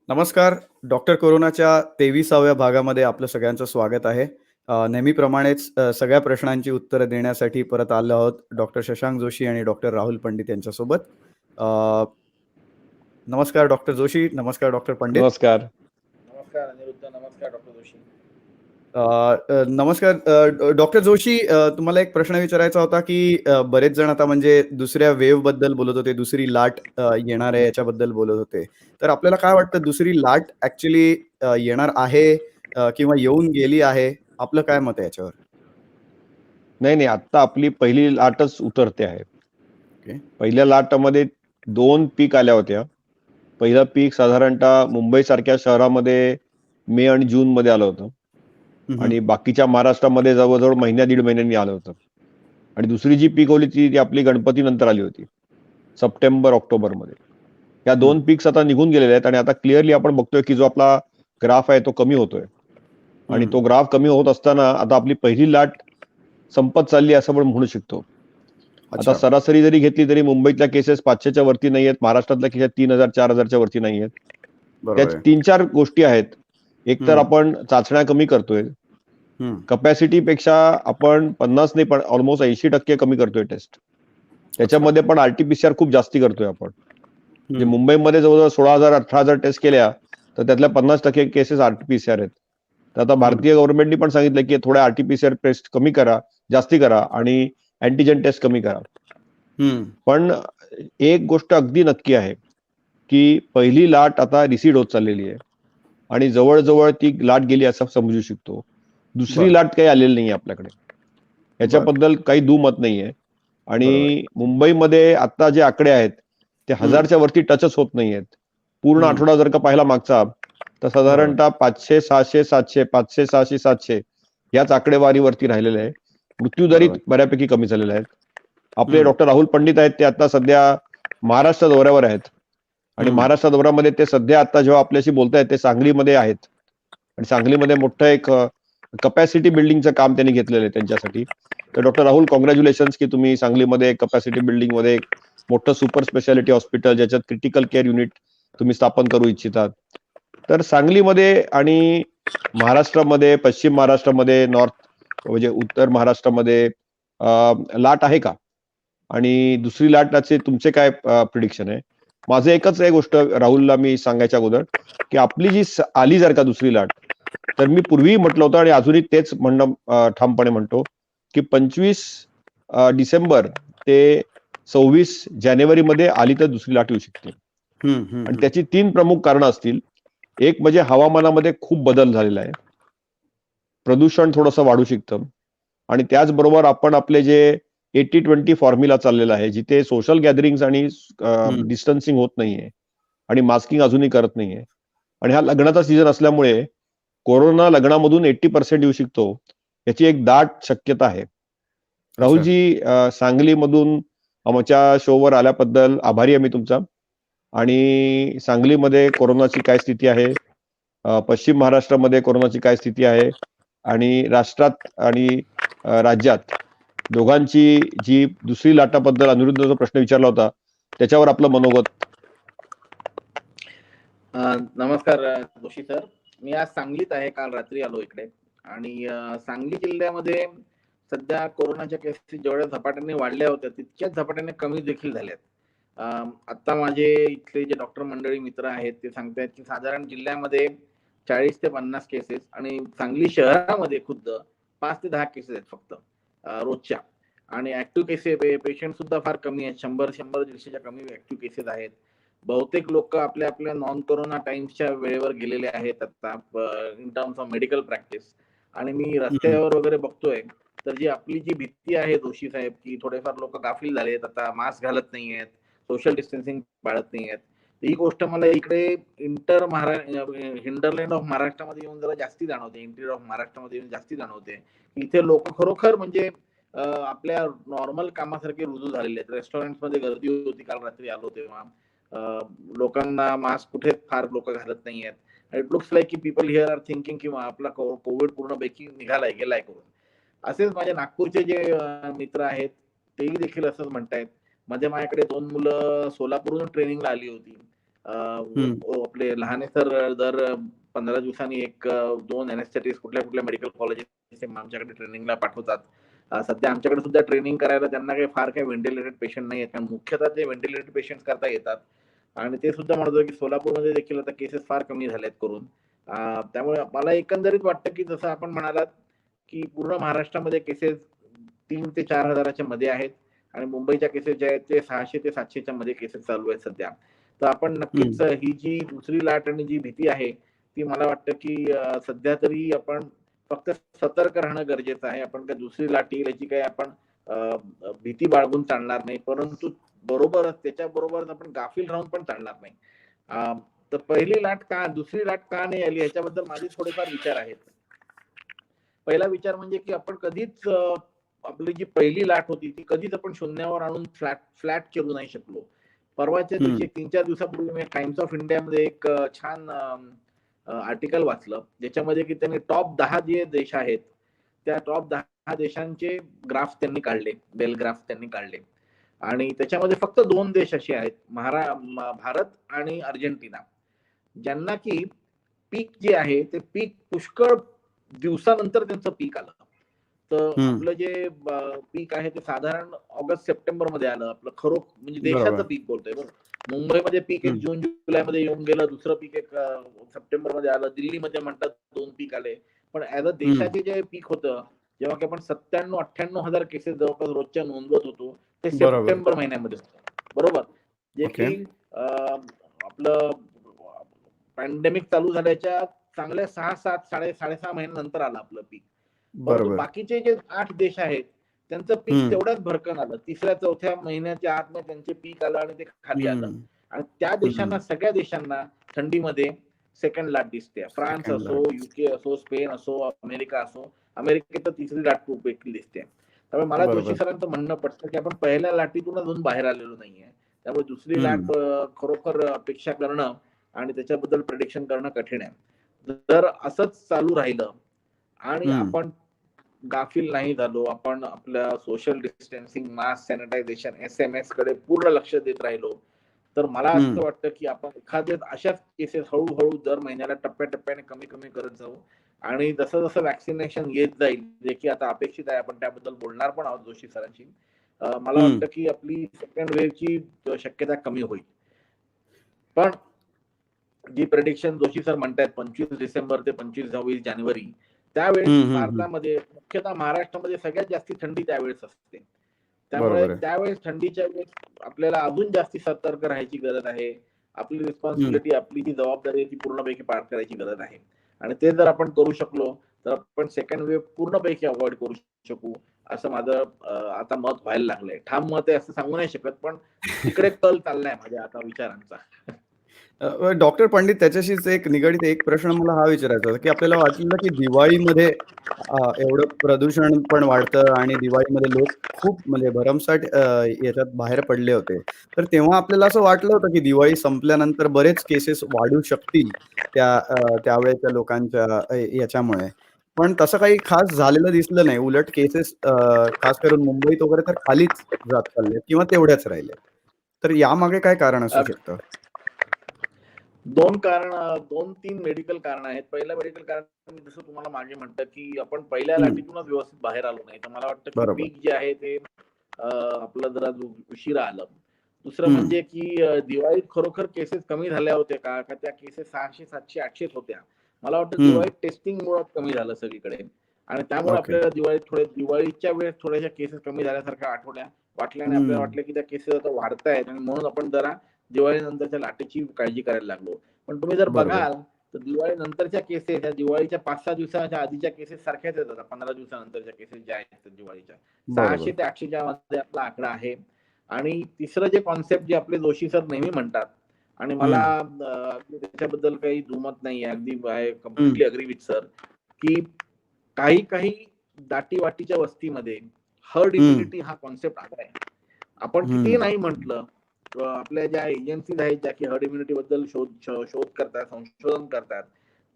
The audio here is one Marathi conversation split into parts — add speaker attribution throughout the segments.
Speaker 1: नमस्कार. डॉक्टर कोरोनाच्या 23व्या भागामध्ये आपलं सगळ्यांचं स्वागत आहे. नेहमीप्रमाणेच सगळ्या प्रश्नांची उत्तरं देण्यासाठी परत आलो आहोत डॉक्टर शशांक जोशी आणि डॉक्टर राहुल पंडित यांच्यासोबत. अ, नमस्कार डॉक्टर जोशी, नमस्कार डॉक्टर पंडित.
Speaker 2: नमस्कार.
Speaker 3: नमस्कार अनिरुद्ध. नमस्कार डॉक्टर जोशी.
Speaker 1: नमस्कार डॉक्टर जोशी, तुम्हाला एक प्रश्न विचारायचा होता, की बरेच जण आता म्हणजे दुसऱ्या वेव्हबद्दल बोलत होते, दुसरी लाट येणार आहे याच्याबद्दल बोलत होते. तर आपल्याला काय वाटतं दुसरी लाट ॲक्चुअली येणार आहे किंवा येऊन गेली आहे? आपलं काय मत आहे याच्यावर?
Speaker 2: नाही, आता आपली पहिली लाटच उतरते आहे.
Speaker 1: ओके.
Speaker 2: पहिल्या लाटामध्ये 2 पीक आल्या होत्या. पहिलं पीक साधारणतः मुंबईसारख्या शहरामध्ये मे आणि जूनमध्ये आलं होतं. आणि बाकीच्या महाराष्ट्रामध्ये जवळ-जवळ महिन्या दीड महिन्यांनी आलं होतं. आणि दुसरी जी पीक होती ती आपली गणपती नंतर आली होती. सप्टेंबर, ऑक्टोबरमध्ये. या 2 पीक्स आता निघून गेलेले आहेत आणि आता क्लिअरली आपण बघतोय की जो आपला ग्राफ आहे तो कमी होतोय. आणि तो ग्राफ कमी होत असताना आता आपली पहिली लाट संपत चालली असं आपण म्हणू शकतो. आता सरासरी जरी घेतली तरी मुंबईतल्या केसेस 500च्या वरती नाही आहेत, महाराष्ट्रातल्या केसेस 3000 4000च्या वरती नाही आहेत. त्यात 3-4 गोष्टी आहेत. एक तर आपण चाचण्या कमी करतोय. कपॅसिटी पेक्षा आपण 50 नाही पण ऑलमोस्ट 80% कमी करतोय टेस्ट. त्याच्यामध्ये पण आरटीपीसीआर खूप जास्ती करतोय आपण. म्हणजे मुंबईमध्ये जवळजवळ 16,000 18,000 टेस्ट केल्या तर त्यातल्या 50% केसेस आरटीपीसीआर आहेत. तर आता भारतीय गव्हर्नमेंटनी पण सांगितलं की थोड्या आरटीपीसीआर टेस्ट कमी करा, जास्ती करा आणि अँटीजन टेस्ट कमी करा. पण एक गोष्ट अगदी नक्की आहे की पहिली लाट आता रिसीड होत चाललेली आहे आणि जवळजवळ ती लाट गेली असं समजू शकतो. दुसरी लाट काही आलेली नाहीये आपल्याकडे. याच्याबद्दल काही दुमत नाहीये. आणि मुंबईमध्ये आता जे आकडे आहेत ते 1000च्या वरती टचच होत नाहीयेत. पूर्ण आठवडा जर का पाहिला मागचा तर साधारणतः 500 600 700 500 600 700 याच आकडेवारीवरती राहिलेले आहे. मृत्यूदरी बऱ्यापैकी कमी झालेले आहेत. आपले डॉक्टर राहुल पंडित आहेत ते आता सध्या महाराष्ट्र दौऱ्यावर आहेत. आणि महाराष्ट्र दौऱ्यामध्ये ते सध्या आता जेव्हा आपल्याशी बोलतायत ते सांगलीमध्ये आहेत. आणि सांगलीमध्ये मोठं एक कपॅसिटी बिल्डिंगचं काम त्यांनी घेतलेलं आहे त्यांच्यासाठी. तर डॉक्टर राहुल कॉंग्रॅच्युलेशन्स की तुम्ही सांगलीमध्ये कपॅसिटी बिल्डिंगमध्ये एक मोठं सुपर स्पेशालिटी हॉस्पिटल ज्याच्यात क्रिटिकल केअर युनिट तुम्ही स्थापन करू इच्छितात. तर सांगलीमध्ये आणि महाराष्ट्रामध्ये, पश्चिम महाराष्ट्रामध्ये, नॉर्थ म्हणजे उत्तर महाराष्ट्रामध्ये लाट आहे का? आणि दुसरी लाटाचे तुमचे काय प्रिडिक्शन आहे? माझं एकच आहे गोष्ट राहुलला मी सांगायच्या अगोदर की आपली जी आली जर का दुसरी लाट तर मी पूर्वी म्हटलं होतं आणि अजूनही तेच म्हणणं ठामपणे म्हणतो की 25 डिसेंबर ते 26 जानेवारीमध्ये आली तर दुसरी लाट येऊ शकते. आणि त्याची 3 प्रमुख कारणं असतील. एक म्हणजे हवामानामध्ये खूप बदल झालेला आहे. प्रदूषण थोडंसं वाढू शकतं. आणि त्याचबरोबर आपण आपले जे 80-20 फॉर्म्युला चाललेला आहे जिथे सोशल गॅदरिंग्स आणि डिस्टन्सिंग होत नाहीये आणि मास्किंग अजूनही करत नाहीये. आणि हा लग्नाचा सीझन असल्यामुळे कोरोना लग्नामधून 80% येऊ शकतो याची एक दाट शक्यता आहे. राहुलजी, सांगलीमधून आमच्या शोवर आल्याबद्दल आभारी आहे मी तुमचा. आणि सांगलीमध्ये कोरोनाची काय स्थिती आहे, पश्चिम महाराष्ट्रामध्ये कोरोनाची काय स्थिती आहे आणि राष्ट्रात आणि राज्यात दोघांची जी दुसरी लाटाबद्दल अनिरुद्धचा प्रश्न विचारला होता त्याच्यावर आपलं मनोगत.
Speaker 3: नमस्कार जोशी सर. मी आज सांगलीत आहे. काल रात्री आलो इकडे. आणि सांगली जिल्ह्यामध्ये सध्या कोरोनाच्या केसेस जेवढ्या झपाट्याने वाढल्या होत्या तितक्याच झपाट्याने कमी देखील झाल्यात. आता माझे इथले जे डॉक्टर मंडळी मित्र आहेत ते सांगतायत की साधारण जिल्ह्यामध्ये 40 ते 50 केसेस आणि सांगली शहरामध्ये खुद्द 5 ते 10 केसेस आहेत फक्त रोजच्या. आणि ऍक्टिव्ह केसेस पेशंट सुद्धा फार कमी आहेत. 100-150च्या कमी ऍक्टिव्ह केसेस आहेत. बहुतेक लोक आपल्या आपल्या नॉन कोरोना टाइम्सच्या वेळेवर गेलेले आहेत आता in terms of medical practice. आणि मी रस्त्यावर वगैरे बघतोय तर जी आपली जी भीती आहे जोशी साहेब की थोडेफार लोक गाफील झालेत, आता मास्क घालत नाहीयेत, सोशल डिस्टन्सिंग पाळत नाहीयेत. ही गोष्ट मला इकडे हिंडरलँड ऑफ महाराष्ट्रामध्ये येऊन जरा जास्ती जाणवते. इंटिरियर ऑफ महाराष्ट्रामध्ये येऊन जास्ती जाणवते. इथे लोक खरोखर म्हणजे आपल्या नॉर्मल कामासारखे रुजू झालेले आहेत. रेस्टॉरंटमध्ये गर्दी होती काल रात्री आलो तेव्हा. लोकांना मास्क कुठे फार लोक घालत नाहीयेत. इट लुक्स लाईक की पीपल हिअर आर थिंकिंग की आपला कोविड पूर्णपैकी निघालाय गेलाय करून. असेच माझे नागपूरचे जे मित्र आहेत तेही देखील असंच म्हणतायत. मध्ये माझ्याकडे 2 मुलं सोलापूरहून ट्रेनिंगला आली होती. आपले लहाने सर दर 15 दिवसांनी 1-2 एनेस्थेटिस्ट कुठल्या कुठल्या मेडिकल कॉलेजेस आमच्याकडे ट्रेनिंगला पाठवतात. सध्या आमच्याकडे सुद्धा ट्रेनिंग करायला त्यांना फार काही व्हेंटिलेटेड पेशंट नाही आहेत, कारण मुख्यतः ते व्हेंटिलेटेड पेशंट करता येतात. आणि ते सुद्धा म्हणतो की सोलापूरमध्ये देखील आता केसेस फार कमी झालेत करून. त्यामुळे मला एकंदरीत वाटतं की जसं आपण म्हणालात की पूर्ण महाराष्ट्रामध्ये केसेस 3 ते 4 हजाराच्या मध्ये आहेत आणि मुंबईच्या केसेस ज्या आहेत ते 600 ते 700च्या मध्ये केसेस चालू आहेत सध्या. तर आपण नक्कीच ही जी दुसरी लाट आणि जी भीती आहे ती मला वाटतं की सध्या तरी आपण फक्त सतर्क राहणं गरजेचं आहे. आपण काय दुसरी लाट येईल याची काही आपण भीती बाळगून चालणार नाही, परंतु बरोबरच त्याच्याबरोबरच आपण गाफील राहून पण चालणार नाही. तर पहिली लाट का दुसरी लाट का नाही आली ह्याच्याबद्दल माझे थोडेफार विचार आहेत. पहिला विचार म्हणजे की आपण कधीच आपली जी पहिली लाट होती ती कधीच आपण शून्यावर आणून फ्लॅट करू नाही शकलो. परवाच्या दिवशी 3-4 दिवसापूर्वी मी टाइम्स ऑफ इंडियामध्ये एक छान आर्टिकल वाचलं, ज्याच्यामध्ये की त्यांनी टॉप 10 जे देश आहेत त्या टॉप 10 देशांचे ग्राफ त्यांनी काढले, बेल ग्राफ त्यांनी काढले. आणि त्याच्यामध्ये फक्त 2 देश असे आहेत, भारत आणि अर्जेंटिना, ज्यांना की पीक जे आहे ते पीक पुष्कळ दिवसानंतर त्यांचं पीक आलं. तर आपलं जे पीक आहे ते साधारण ऑगस्ट सप्टेंबर मध्ये आलं. आपलं म्हणजे देशाचं पीक बोलतोय बरं. मुंबईमध्ये पीक एक जून जुलैमध्ये येऊन गेलं, दुसरं पीक एक सप्टेंबर मध्ये आलं. दिल्लीमध्ये म्हणतात 2 पीक आले. पण ऍज अ देशाचे जे पीक होतं, जेव्हा की आपण 97-98 हजार केसेस जवळपास रोजच्या नोंदवत होतो, ते सप्टेंबर महिन्यामध्ये होतं. बरोबर. जे की आपलं पॅन्डेमिक चालू झाल्याच्या चांगल्या 6-7 साडेसहा महिन्यानंतर आलं आपलं पीक. परंतु बाकीचे जे 8 देश आहेत त्यांचं पीक तेवढ्याच भरकन आलं. 3-4 महिन्याच्या आत त्यांचे पीक आलं आणि ते खाली आलं. आणि त्या देशांना, सगळ्या देशांना थंडीमध्ये सेकंड लाट दिसते. फ्रान्स असो, युके असो, स्पेन असो, अमेरिका असो. अमेरिकेत तर तिसरी लाट खूप दिसते. त्यामुळे मला जोशी सरांचं म्हणणं पडतं की आपण पहिल्या लाटीतून अजून बाहेर आलेलो नाहीये. त्यामुळे दुसरी लाट खरोखर अपेक्षा करणं आणि त्याच्याबद्दल प्रेडिक्शन करणं कठीण आहे. जर असंच चालू राहिलं आणि आपण गाफील नाही झालो, आपण आपल्या social distancing, mask, sanitisation, SMS कडे पूर्ण लक्ष देत राहिलो, तर मला असं वाटतं की आपण एखाद्या अशाच केसेस हळूहळू दर महिन्याला टप्प्याटप्प्याने कमी कमी करत जाऊ. आणि जसं जसं वॅक्सिनेशन येत जाईल, जे की आता अपेक्षित आहे, आपण त्याबद्दल बोलणार पण आहोत जोशी सरांशी, मला वाटतं की आपली सेकंड वेव्हची शक्यता कमी होईल. पण जी प्रेडिक्शन जोशी सर म्हणतात 25 डिसेंबर ते 25 जानेवारी, त्यावेळेस भारतामध्ये मुख्यतः महाराष्ट्रामध्ये सगळ्यात जास्त थंडी त्यावेळेस असते. त्यामुळे त्यावेळेस थंडीच्या वेळेस आपल्याला अजून जास्त सतर्क राहायची गरज आहे. आपली रिस्पॉन्सिबिलिटी, आपली जी जबाबदारी आहे ती पूर्णपैकी पार करायची गरज आहे. आणि ते जर आपण करू शकलो तर आपण सेकंड वेव्ह पूर्णपैकी अवॉइड करू शकू, असं माझं आता मत व्हायला लागलंय. ठाम मत आहे असं सांगू नाही शकत, पण तिकडे कल चाललाय माझ्या आता विचारांचा.
Speaker 1: डॉक्टर पंडित, त्याच्याशीच एक निगडित एक प्रश्न मला हा विचारायचा होता की आपल्याला वाटलं की दिवाळीमध्ये एवढं प्रदूषण पण वाढतं आणि दिवाळीमध्ये लोक खूप म्हणजे भरमसाठ याच्यात बाहेर पडले होते. तर तेव्हा आपल्याला असं वाटलं होतं की दिवाळी संपल्यानंतर बरेच केसेस वाढू शकतील त्यावेळेच्या लोकांच्या याच्यामुळे. पण तसं काही खास झालेलं दिसलं नाही. उलट केसेस खास करून मुंबईत वगैरे तर खालीच जात चालले किंवा तेवढ्याच राहिले. तर यामागे काय कारण असू शकतं?
Speaker 3: 2-3 मेडिकल कारण आहेत. पहिलं मेडिकल कारण जसं तुम्हाला मागे म्हटलं की आपण पहिल्या लाटीतूनच व्यवस्थित बाहेर आलो नाही. तर मला वाटतं की पीक जे आहे ते आपलं जरा उशिरा आलं. दुसरं म्हणजे की दिवाळीत खरोखर केसेस कमी झाल्या होत्या का त्या केसेस 600, 700, 800 होत्या. मला वाटतं दिवाळीत टेस्टिंग मुळे कमी झालं सगळीकडे आणि त्यामुळे आपल्याला दिवाळीच्या वेळेस थोड्याशा केसेस कमी झाल्यासारख्या वाटल्याने आपल्याला वाटलं की त्या केसेस आता वाढतायत आणि म्हणून आपण जरा दिवाळीनंतरच्या लाटेची काळजी करायला लागलो. पण तुम्ही जर बघाल तर दिवाळी नंतरच्या केसेस ह्या दिवाळीच्या 5-6 दिवसाच्या आधीच्या केसेस सारख्याच येतात. 15 दिवसानंतरच्या केसेस ज्या आहेत दिवाळीच्या 600 ते 800च्या मध्ये आपला आकडा आहे. आणि तिसरं जे कॉन्सेप्ट जे आपले जोशी सर नेहमी म्हणतात आणि मला त्याच्याबद्दल काही दुमत नाही, अगदी कम्प्लिटली अग्री विथ सर, की काही दाटीवाटीच्या वस्तीमध्ये हर्ड इम्युनिटी हा कॉन्सेप्ट आलाय. आपण किती नाही म्हटलं, आपल्या ज्या एजन्सीज आहेत ज्या की हर्ड इम्युनिटी बद्दल शोध करतात, संशोधन करतात,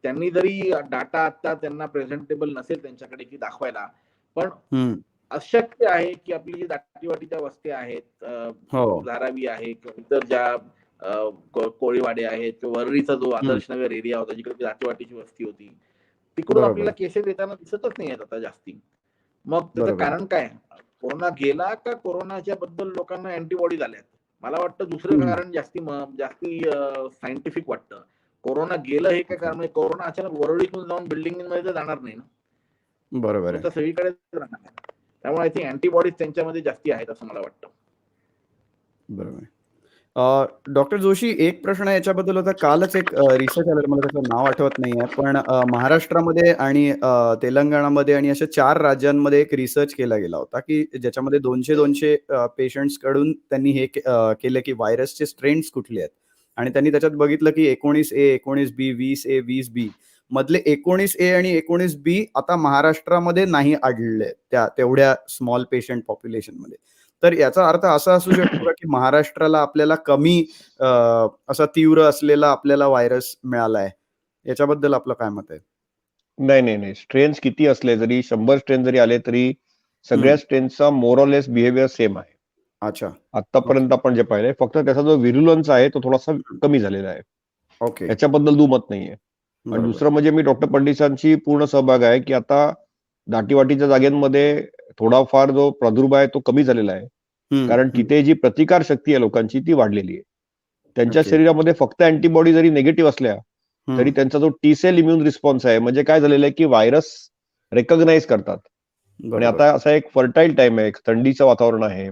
Speaker 3: त्यांनी जरी डाटा आता त्यांना प्रेझेंटेबल नसेल त्यांच्याकडे की दाखवायला, पण अशक्य आहे की आपली जी दाटीवाटीच्या वस्ती आहेत, धारावी आहे किंवा इतर ज्या कोळीवाडे आहेत, वरळीचा जो आदर्शनगर एरिया होता जिकडे जातीवाटीची वस्ती होती, तिकडून
Speaker 1: बरोबर.
Speaker 3: आपल्याला केसेस येताना दिसतच नाही आहेत आता जास्ती. मग त्याचं
Speaker 1: बरोबर.
Speaker 3: कारण काय? कोरोना गेला का कोरोनाच्या बद्दल लोकांना अँटीबॉडी झाल्यात? मला वाटतं दुसरं कारण जास्ती सायंटिफिक वाटतं. कोरोना गेलं हे काय कारण? म्हणजे कोरोना अचानक वरळीतून जाऊन बिल्डिंगमध्ये तर जाणार नाही ना.
Speaker 1: बरोबर
Speaker 3: तो
Speaker 1: आहे.
Speaker 3: तर सगळीकडेच राहणार आहे. त्यामुळे आय थिंक अँटीबॉडीज त्यांच्यामध्ये जास्ती आहेत असं मला वाटतं.
Speaker 1: बरोबर. डॉक्टर जोशी, एक प्रश्न याच्याबद्दल होता. कालच एक रिसर्च आलेलं, मला त्याचं नाव आठवत नाहीये, पण महाराष्ट्रामध्ये आणि तेलंगणामध्ये आणि अशा 4 राज्यांमध्ये एक रिसर्च केला गेला होता, की ज्याच्यामध्ये 200 पेशंट्स कडून त्यांनी हे केलं, की व्हायरसचे स्ट्रेन्स कुठले आहेत, आणि त्यांनी त्याच्यात बघितलं, की 19A, 19B, 20A, 20B मधले 19A आणि 19B आता महाराष्ट्रामध्ये नाही आढळले त्या तेवढ्या स्मॉल पेशंट पॉप्युलेशनमध्ये. तर याचा अर्थ असा असू शकतो का, की महाराष्ट्राला आपल्याला कमी असा तीव्र असलेला आपल्याला व्हायरस मिळाला आहे? याच्याबद्दल आपलं काय मत आहे?
Speaker 2: नाही. स्ट्रेन्स किती असले, जरी 100 स्ट्रेन जरी आले, तरी सगळ्या स्ट्रेन्सचा more or less behaviour same आहे.
Speaker 1: अच्छा.
Speaker 2: आतापर्यंत आपण जे पाहिलंय, फक्त त्याचा जो व्हिरुलन्स आहे तो थोडासा कमी झालेला आहे.
Speaker 1: ओके.
Speaker 2: याच्याबद्दल दुमत नाहीये. आणि
Speaker 1: बरोबर.
Speaker 2: दुसरं म्हणजे मी डॉक्टर पंडितांची पूर्ण सहभाग आहे, की आता दाटीवाटीच्या जागेमध्ये थोडाफार जो प्रादुर्भाव आहे तो कमी झालेला आहे. कारण तिथे जी प्रतिकार शक्ती आहे लोकांची ती वाढलेली आहे. त्यांच्या
Speaker 1: ओके.
Speaker 2: शरीरामध्ये फक्त अँटीबॉडी जरी निगेटिव्ह असल्या, तरी त्यांचा जो टी सेल इम्युन रिस्पॉन्स आहे, म्हणजे काय झालेलं आहे, की व्हायरस रेकॉग्नाइज करतात. आणि
Speaker 1: बरोबर.
Speaker 2: आता असा एक फर्टाईल टाइम आहे, थंडीचं वातावरण आहे,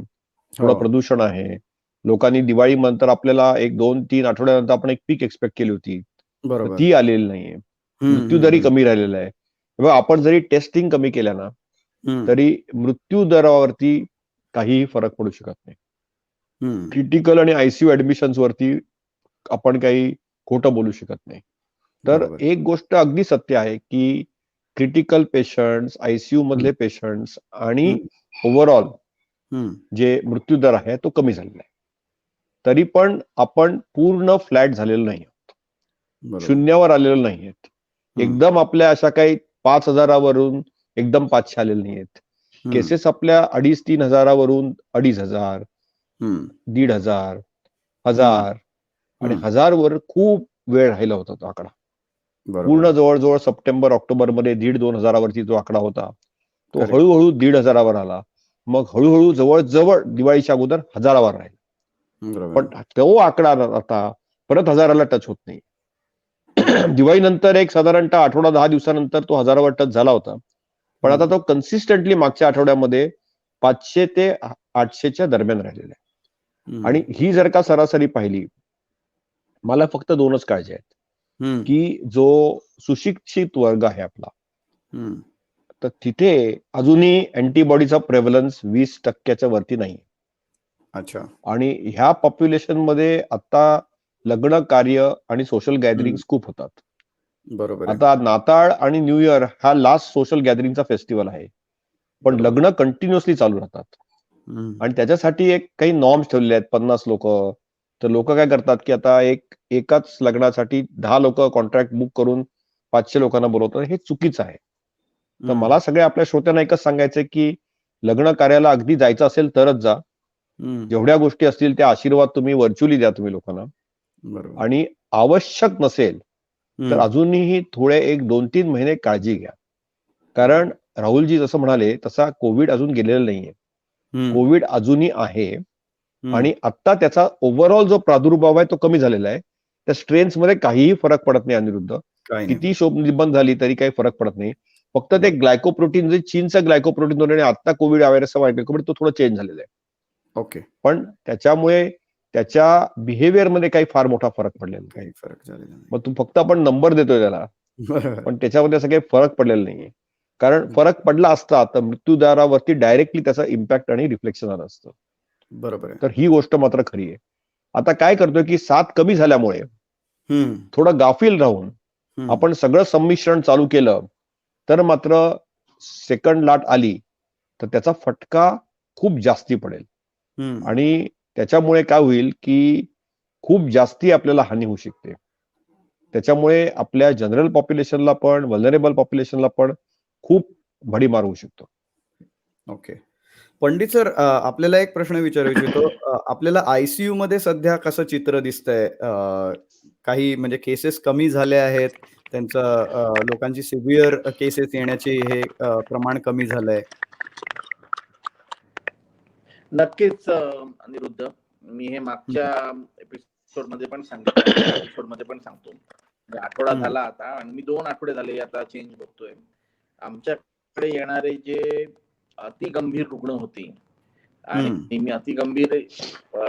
Speaker 2: थोडं
Speaker 1: हो.
Speaker 2: प्रदूषण आहे. लोकांनी दिवाळी नंतर आपल्याला 1, 2, 3 आठवड्यानंतर आपण एक पीक एक्सपेक्ट केली होती. तर
Speaker 1: बरोबर.
Speaker 2: ती आलेली नाहीये. मृत्यूदरही कमी राहिलेला आहे. तेव्हा आपण जरी टेस्टिंग कमी केल्या ना, तरी मृत्यू दरावरती काहीही फरक पडू शकत नाही. क्रिटिकल आणि आयसीयू ऍडमिशन्स वरती आपण काही खोटं बोलू शकत नाही. तर
Speaker 1: बरोबर.
Speaker 2: एक गोष्ट अगदी सत्य आहे, की क्रिटिकल पेशंट्स, आयसीयू मधले पेशंट्स आणि ओव्हरऑल जे मृत्यू दर आहे तो कमी झालेला आहे. तरी पण आपण पूर्ण फ्लॅट झालेलो नाही आहोत.
Speaker 1: बरोबर.
Speaker 2: शून्यावर आलेलो नाही आहेत. एकदम आपल्या अशा काही 5,000वरून एकदम 500 आलेले नाही आहेत. केसेस आपल्या 2,500-3 हजारावरून 2,500, 1,500, 1,000 आणि 1,000 वर खूप वेळ राहिला होता तो आकडा.
Speaker 1: बरोबर.
Speaker 2: पूर्ण जवळजवळ सप्टेंबर ऑक्टोबरमध्ये 1,500-2 हजारावरती जो आकडा होता, तो
Speaker 1: Correct.
Speaker 2: हळूहळू 1,500वर आला. मग हळूहळू जवळ दिवाळीच्या अगोदर 1,000वर राहिला.
Speaker 1: बरोबर.
Speaker 2: पण तो आकडा आता परत 1,000ला टच होत नाही. दिवाळीनंतर एक साधारणतः आठवडा 10 दिवसानंतर तो 1,000वर टच झाला होता. पण आता तो कन्सिस्टंटली मागच्या आठवड्यामध्ये 500 ते 800च्या दरम्यान राहिलेला आहे. आणि ही जर का सरासरी पाहिली, मला फक्त 2च काळजी आहेत, की जो सुशिक्षित वर्ग आहे आपला, तर तिथे अजूनही अँटीबॉडीचा प्रेव्हलन्स 20% वरती नाही.
Speaker 1: अच्छा.
Speaker 2: आणि ह्या पॉप्युलेशन मध्ये आता लग्न कार्य आणि सोशल गॅदरिंग खूप होतात.
Speaker 1: बरोबर आहे.
Speaker 2: आता नाताळ आणि न्यू इयर हा लास्ट सोशल गॅदरिंगचा फेस्टिवल आहे, पण
Speaker 1: बरोबर.
Speaker 2: लग्न कंटिन्युअसली चालू राहतात. आणि त्याच्यासाठी एक काही नॉर्म्स ठेवलेले आहेत. 50 लोक, तर लोक काय करतात, की आता एकाच लग्नासाठी 10 लोक कॉन्ट्रॅक्ट बुक करून 500 लोकांना बोलवतात. हे चुकीचं आहे. तर मला सगळ्या आपल्या श्रोत्यांना एकच सांगायचंय, की लग्न कार्याला अगदी जायचं असेल तरच जा. जेवढ्या गोष्टी असतील त्या आशीर्वाद तुम्ही व्हर्च्युअली द्या तुम्ही लोकांना.
Speaker 1: बरोबर.
Speaker 2: आणि आवश्यक नसेल तर अजूनही थोडे 1-2-3 महिने काळजी घ्या. कारण राहुलजी जसं म्हणाले तसा कोविड अजून गेलेला नाहीये. कोविड अजूनही आहे आणि आता त्याचा ओव्हरऑल जो प्रादुर्भाव आहे तो कमी झालेला आहे. त्या स्ट्रेन्स मध्ये काहीही फरक पडत नाही अनिरुद्ध. किती शोधनिबंध झाली तरी काही फरक पडत नाही. फक्त ते ग्लायकोप्रोटीन, जे चीनचं ग्लायकोप्रोटीन आणि आता कोविड व्हायरसचा ग्लायकोप्रोटीन तो थोडा चेंज झालेला आहे.
Speaker 1: ओके.
Speaker 2: पण त्याच्यामुळे त्याच्या बिहेवियर मध्ये काही फार मोठा फरक पडलेला नाही.
Speaker 1: काही फरक झालेला नाही.
Speaker 2: मग फक्त आपण नंबर देतोय त्याला,
Speaker 1: बरोबर.
Speaker 2: पण त्याच्यामध्ये असं काही फरक पडलेला नाहीये. कारण फरक पडला असता तर मृत्यू दरावरती डायरेक्टली त्याचा इम्पॅक्ट आणि रिफ्लेक्शन आलं असतं.
Speaker 1: बरोबर आहे.
Speaker 2: तर ही गोष्ट मात्र खरी आहे. आता काय करतोय, की साथ कमी झाल्यामुळे थोडं गाफील राहून आपण सगळं संमिश्रण चालू केलं, तर मात्र सेकंड लाट आली तर त्याचा फटका खूप जास्ती पडेल. आणि त्याच्यामुळे काय होईल, की खूप जास्ती आपल्याला हानी होऊ शकते. त्याच्यामुळे आपल्या जनरल पॉप्युलेशनला पण, व्हलनरेबल पॉप्युलेशनला पण खूप भडीमार होऊ शकतो.
Speaker 1: ओके. पंडित सर, आपल्याला एक प्रश्न विचारू इच्छितो. आपल्याला आय-सी-यू मध्ये सध्या कसं चित्र दिसतंय? काही म्हणजे केसेस कमी झाल्या आहेत, त्यांचं लोकांची सिव्हिअर केसेस येण्याचे हे प्रमाण कमी झालंय.
Speaker 3: नक्कीच अनिरुद्ध, मी हे मागच्या एपिसोड मध्ये पण सांगितलं आणि या एपिसोड मध्ये पण सांगतो. म्हणजे आठवडा
Speaker 1: हं.
Speaker 3: झाला आता आणि मी 2 आठवडे झाले आता चेंज बघतोय. आमच्याकडे येणारे जे अतिगंभीर रुग्ण होते
Speaker 1: हं.
Speaker 3: आणि मी अतिगंभीर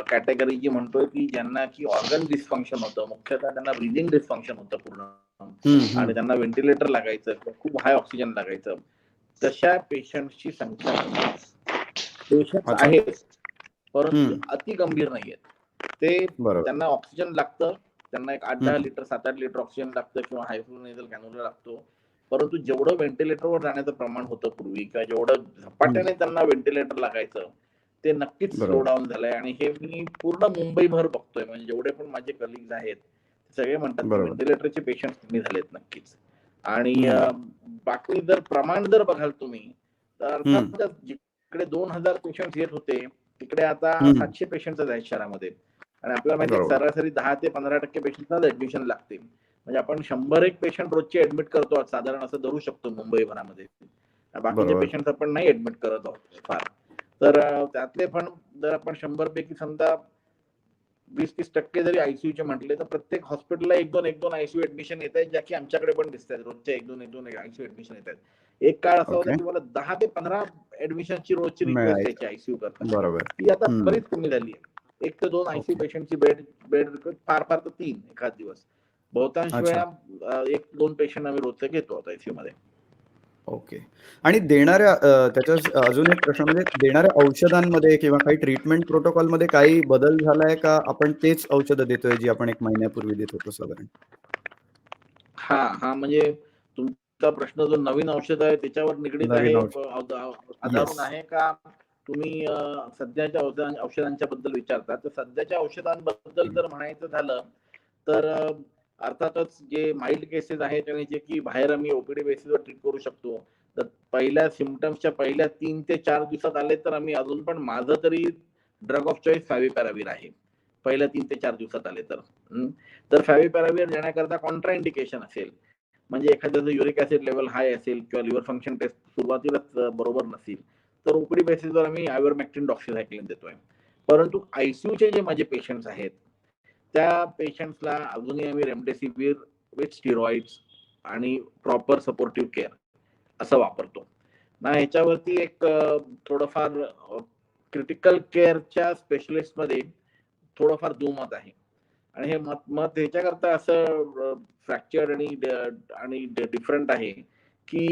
Speaker 3: कॅटेगरी जी म्हणतोय की ज्यांना की ऑर्गन डिस्फंक्शन होतं, मुख्यतः त्यांना ब्रीदिंग डिस्फंक्शन होतं पूर्ण
Speaker 1: हं, हं.
Speaker 3: आणि त्यांना व्हेंटिलेटर लागायचं, खूप हाय ऑक्सिजन लागायचं. तशा पेशंटची संख्या कमी आहे. पेशंट
Speaker 1: अच्छा.
Speaker 3: आहेत, परंतु ते
Speaker 1: हं.
Speaker 3: अति गंभीर नाहीयेत. ते
Speaker 1: बरोबर.
Speaker 3: त्यांना ऑक्सिजन लागतं, त्यांना एक 8-10
Speaker 1: हं.
Speaker 3: लिटर 7-8 लिटर ऑक्सिजन लागतं किंवा हायफ्लोनेझल कॅन्युला लागतो. परंतु जेवढं व्हेंटिलेटरवर जाण्याचं प्रमाण होतं पूर्वी किंवा जेवढं
Speaker 1: हं.
Speaker 3: झपाट्याने त्यांना व्हेंटिलेटर लागायचं, ते नक्कीच स्लो
Speaker 1: बरोबर.
Speaker 3: डाऊन झालंय आणि हे मी पूर्ण मुंबईभर बघतोय. म्हणजे जेवढे पण माझे कलीग्स आहेत, ते सगळे म्हणतात की
Speaker 1: बरोबर.
Speaker 3: व्हेंटिलेटरचे पेशंट कमी झालेत नक्कीच. आणि
Speaker 1: हं.
Speaker 3: बाकी जर प्रमाण जर बघाल तुम्ही, तर
Speaker 1: हं.
Speaker 3: अर्थातच जिकडे 2000 पेशंट येत होते, तिकडे आता
Speaker 1: हं.
Speaker 3: 700 पेशंटच आहेत शहरामध्ये. आणि आपल्याला माहिती आहे
Speaker 1: बरोबर.
Speaker 3: सरासरी 10 ते 15% पेशंटलाच ऍडमिशन लागते. म्हणजे आपण 100 पेशंट रोजचे ऍडमिट करतो आहोत, साधारण असं धरू शकतो मुंबईभरामध्ये. बाकीचे
Speaker 1: बरोबर.
Speaker 3: पेशंट आपण नाही ऍडमिट करत आहोत फार. तर त्यातले पण जर आपण 100 पैकी समजा 20-30% जरी आयसीयूचे म्हटले, तर प्रत्येक हॉस्पिटलला 1-2 आयसीयू ऍडमिशन येत आहेत, ज्या की आमच्याकडे पण दिसतात. रोजच्या 1-2 आयसीयू ऍडमिशन येत आहेत. एक काळ असा होता
Speaker 1: ओके.
Speaker 3: की मला 10 ते 15 ऍडमिशनची रोजची रिक्वेस्ट
Speaker 1: मिळायचं.
Speaker 3: यायची आयसीयू करता.
Speaker 1: बरोबर.
Speaker 3: ती आता
Speaker 1: हं.
Speaker 3: बरीच कमी झाली आहे. 1 ते 2 आयसीयू
Speaker 1: ओके.
Speaker 3: पेशंटची बेड बेड रिक्वेस्ट फार फार तर 3 एखाद दिवस. बहुतांश
Speaker 1: अच्छा.
Speaker 3: वेळा 1-2 पेशंट आम्ही रोजचे घेतो आता आयसीयू मध्ये.
Speaker 1: ओके. आणि देणाऱ्या त्याच्या अजून एक प्रश्न म्हणजे देणाऱ्या औषधांमध्ये किंवा काही ट्रीटमेंट प्रोटोकॉलमध्ये काही बदल झालाय का? आपण तेच औषधं देतोय जी आपण 1 महिन्यापूर्वी देत होतो साधारण?
Speaker 3: हा म्हणजे तुमचा प्रश्न जो नवीन औषध आहे त्याच्यावर निगडीत
Speaker 1: नवीन
Speaker 3: आहे,
Speaker 1: औषध.
Speaker 3: आधारून
Speaker 1: येस.
Speaker 3: आहे का तुम्ही सध्याच्या औषधांच्या बद्दल विचारता? तर सध्याच्या औषधांबद्दल
Speaker 1: हं.
Speaker 3: जर म्हणायचं झालं तर अर्थातच जे माइल्ड केसेस आहेत आणि जे की बाहेर आम्ही ओपीडी बेसिसवर ट्रीट करू शकतो. तर पहिल्या सिम्प्टम्सच्या पहिल्या 3 ते 4 दिवसात आले तर आम्ही अजून पण माझं तरी ड्रग ऑफ चॉईस फॅव्हिपिराविर आहे. पहिल्या 3 ते 4 दिवसात आले तर. तर फॅव्हिपिराविर देण्याकरता कॉन्ट्रा इंडिकेशन असेल, म्हणजे एखाद्याचं युरिक ऍसिड लेवल हाय असेल किंवा लिव्हर फंक्शन टेस्ट सुरुवातीलाच बरोबर नसेल, तर ओपीडी बेसिसवर आम्ही आयव्हरमेक्टिन डॉक्सिसायक्लिन देतोय. परंतु आयसीयूचे जे माझे पेशंट्स आहेत, त्या पेशंट्सला अजूनही आम्ही रेमडेसिवीर विथ स्टिरॉइड्स आणि प्रॉपर सपोर्टिव्ह केअर असं वापरतो. ना ह्याच्यावरती एक थोडंफार क्रिटिकल केअरच्या स्पेशलिस्टमध्ये थोडंफार दुमत आहे. आणि हे मत मत ह्याच्याकरता असं फ्रॅक्चर आणि डिफरंट आहे की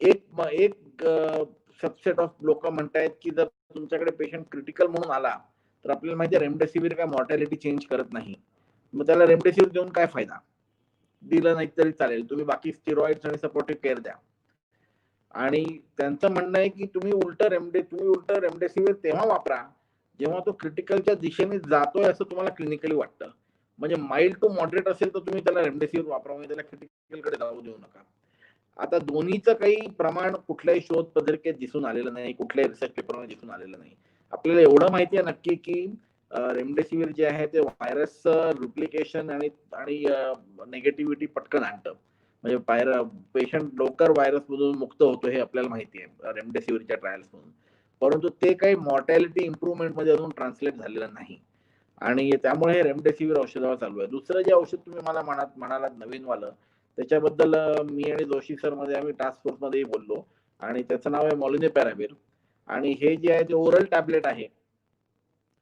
Speaker 3: एक सबसेट ऑफ लोक म्हणतायत की जर तुमच्याकडे पेशंट क्रिटिकल म्हणून आला तर आपल्याला माहिती आहे रेमडेसिवीर काय मॉर्टॅलिटी चेंज करत नाही. मग त्याला रेमडेसिवीर देऊन काय फायदा? दिलं नाही तरी चालेल, तुम्ही बाकी स्टिरॉइड्स आणि सपोर्टिव्ह केअर द्या. आणि त्यांचं म्हणणं आहे की तुम्ही उलट रेमडेसिवीर तेव्हा वापरा जेव्हा तो क्रिटिकलच्या दिशेने जातोय असं तुम्हाला क्लिनिकली वाटतं. म्हणजे माइल्ड टू मॉडरेट असेल तर तुम्ही त्याला रेमडेसिवीर वापरा, म्हणजे त्याला क्रिटिकलकडे जाऊ देऊ नका. आता दोन्हीचं काही प्रमाण कुठल्याही शोध पत्रिकेत दिसून आलेलं नाही, कुठल्याही रिसर्च पेपरमध्ये दिसून आलेलं नाही. आपल्याला एवढं माहिती आहे नक्की की रेमडेसिवीर जे आहे ते व्हायरस रिप्लिकेशन आणि आणि निगेटिव्हिटी पटकन आणतं. म्हणजे पेशंट लवकर व्हायरस मधून मुक्त होतो हे आपल्याला माहिती आहे रेमडेसिवीरच्या ट्रायल्स मधून. परंतु ते काही मॉर्टॅलिटी इम्प्रुव्हमेंट मध्ये अजून ट्रान्सलेट झालेलं नाही. आणि त्यामुळे हे रेमडेसिवीर औषधावर चालू आहे. दुसरं जे औषध तुम्ही मला म्हणालात नवीन वालं, त्याच्याबद्दल मी आणि जोशी सर मध्ये आम्ही टास्क फोर्स मध्येही बोललो आणि त्याचं नाव आहे मॉलिनुपिराविर. आणि हे जे आहे ते ओरल टॅबलेट आहे.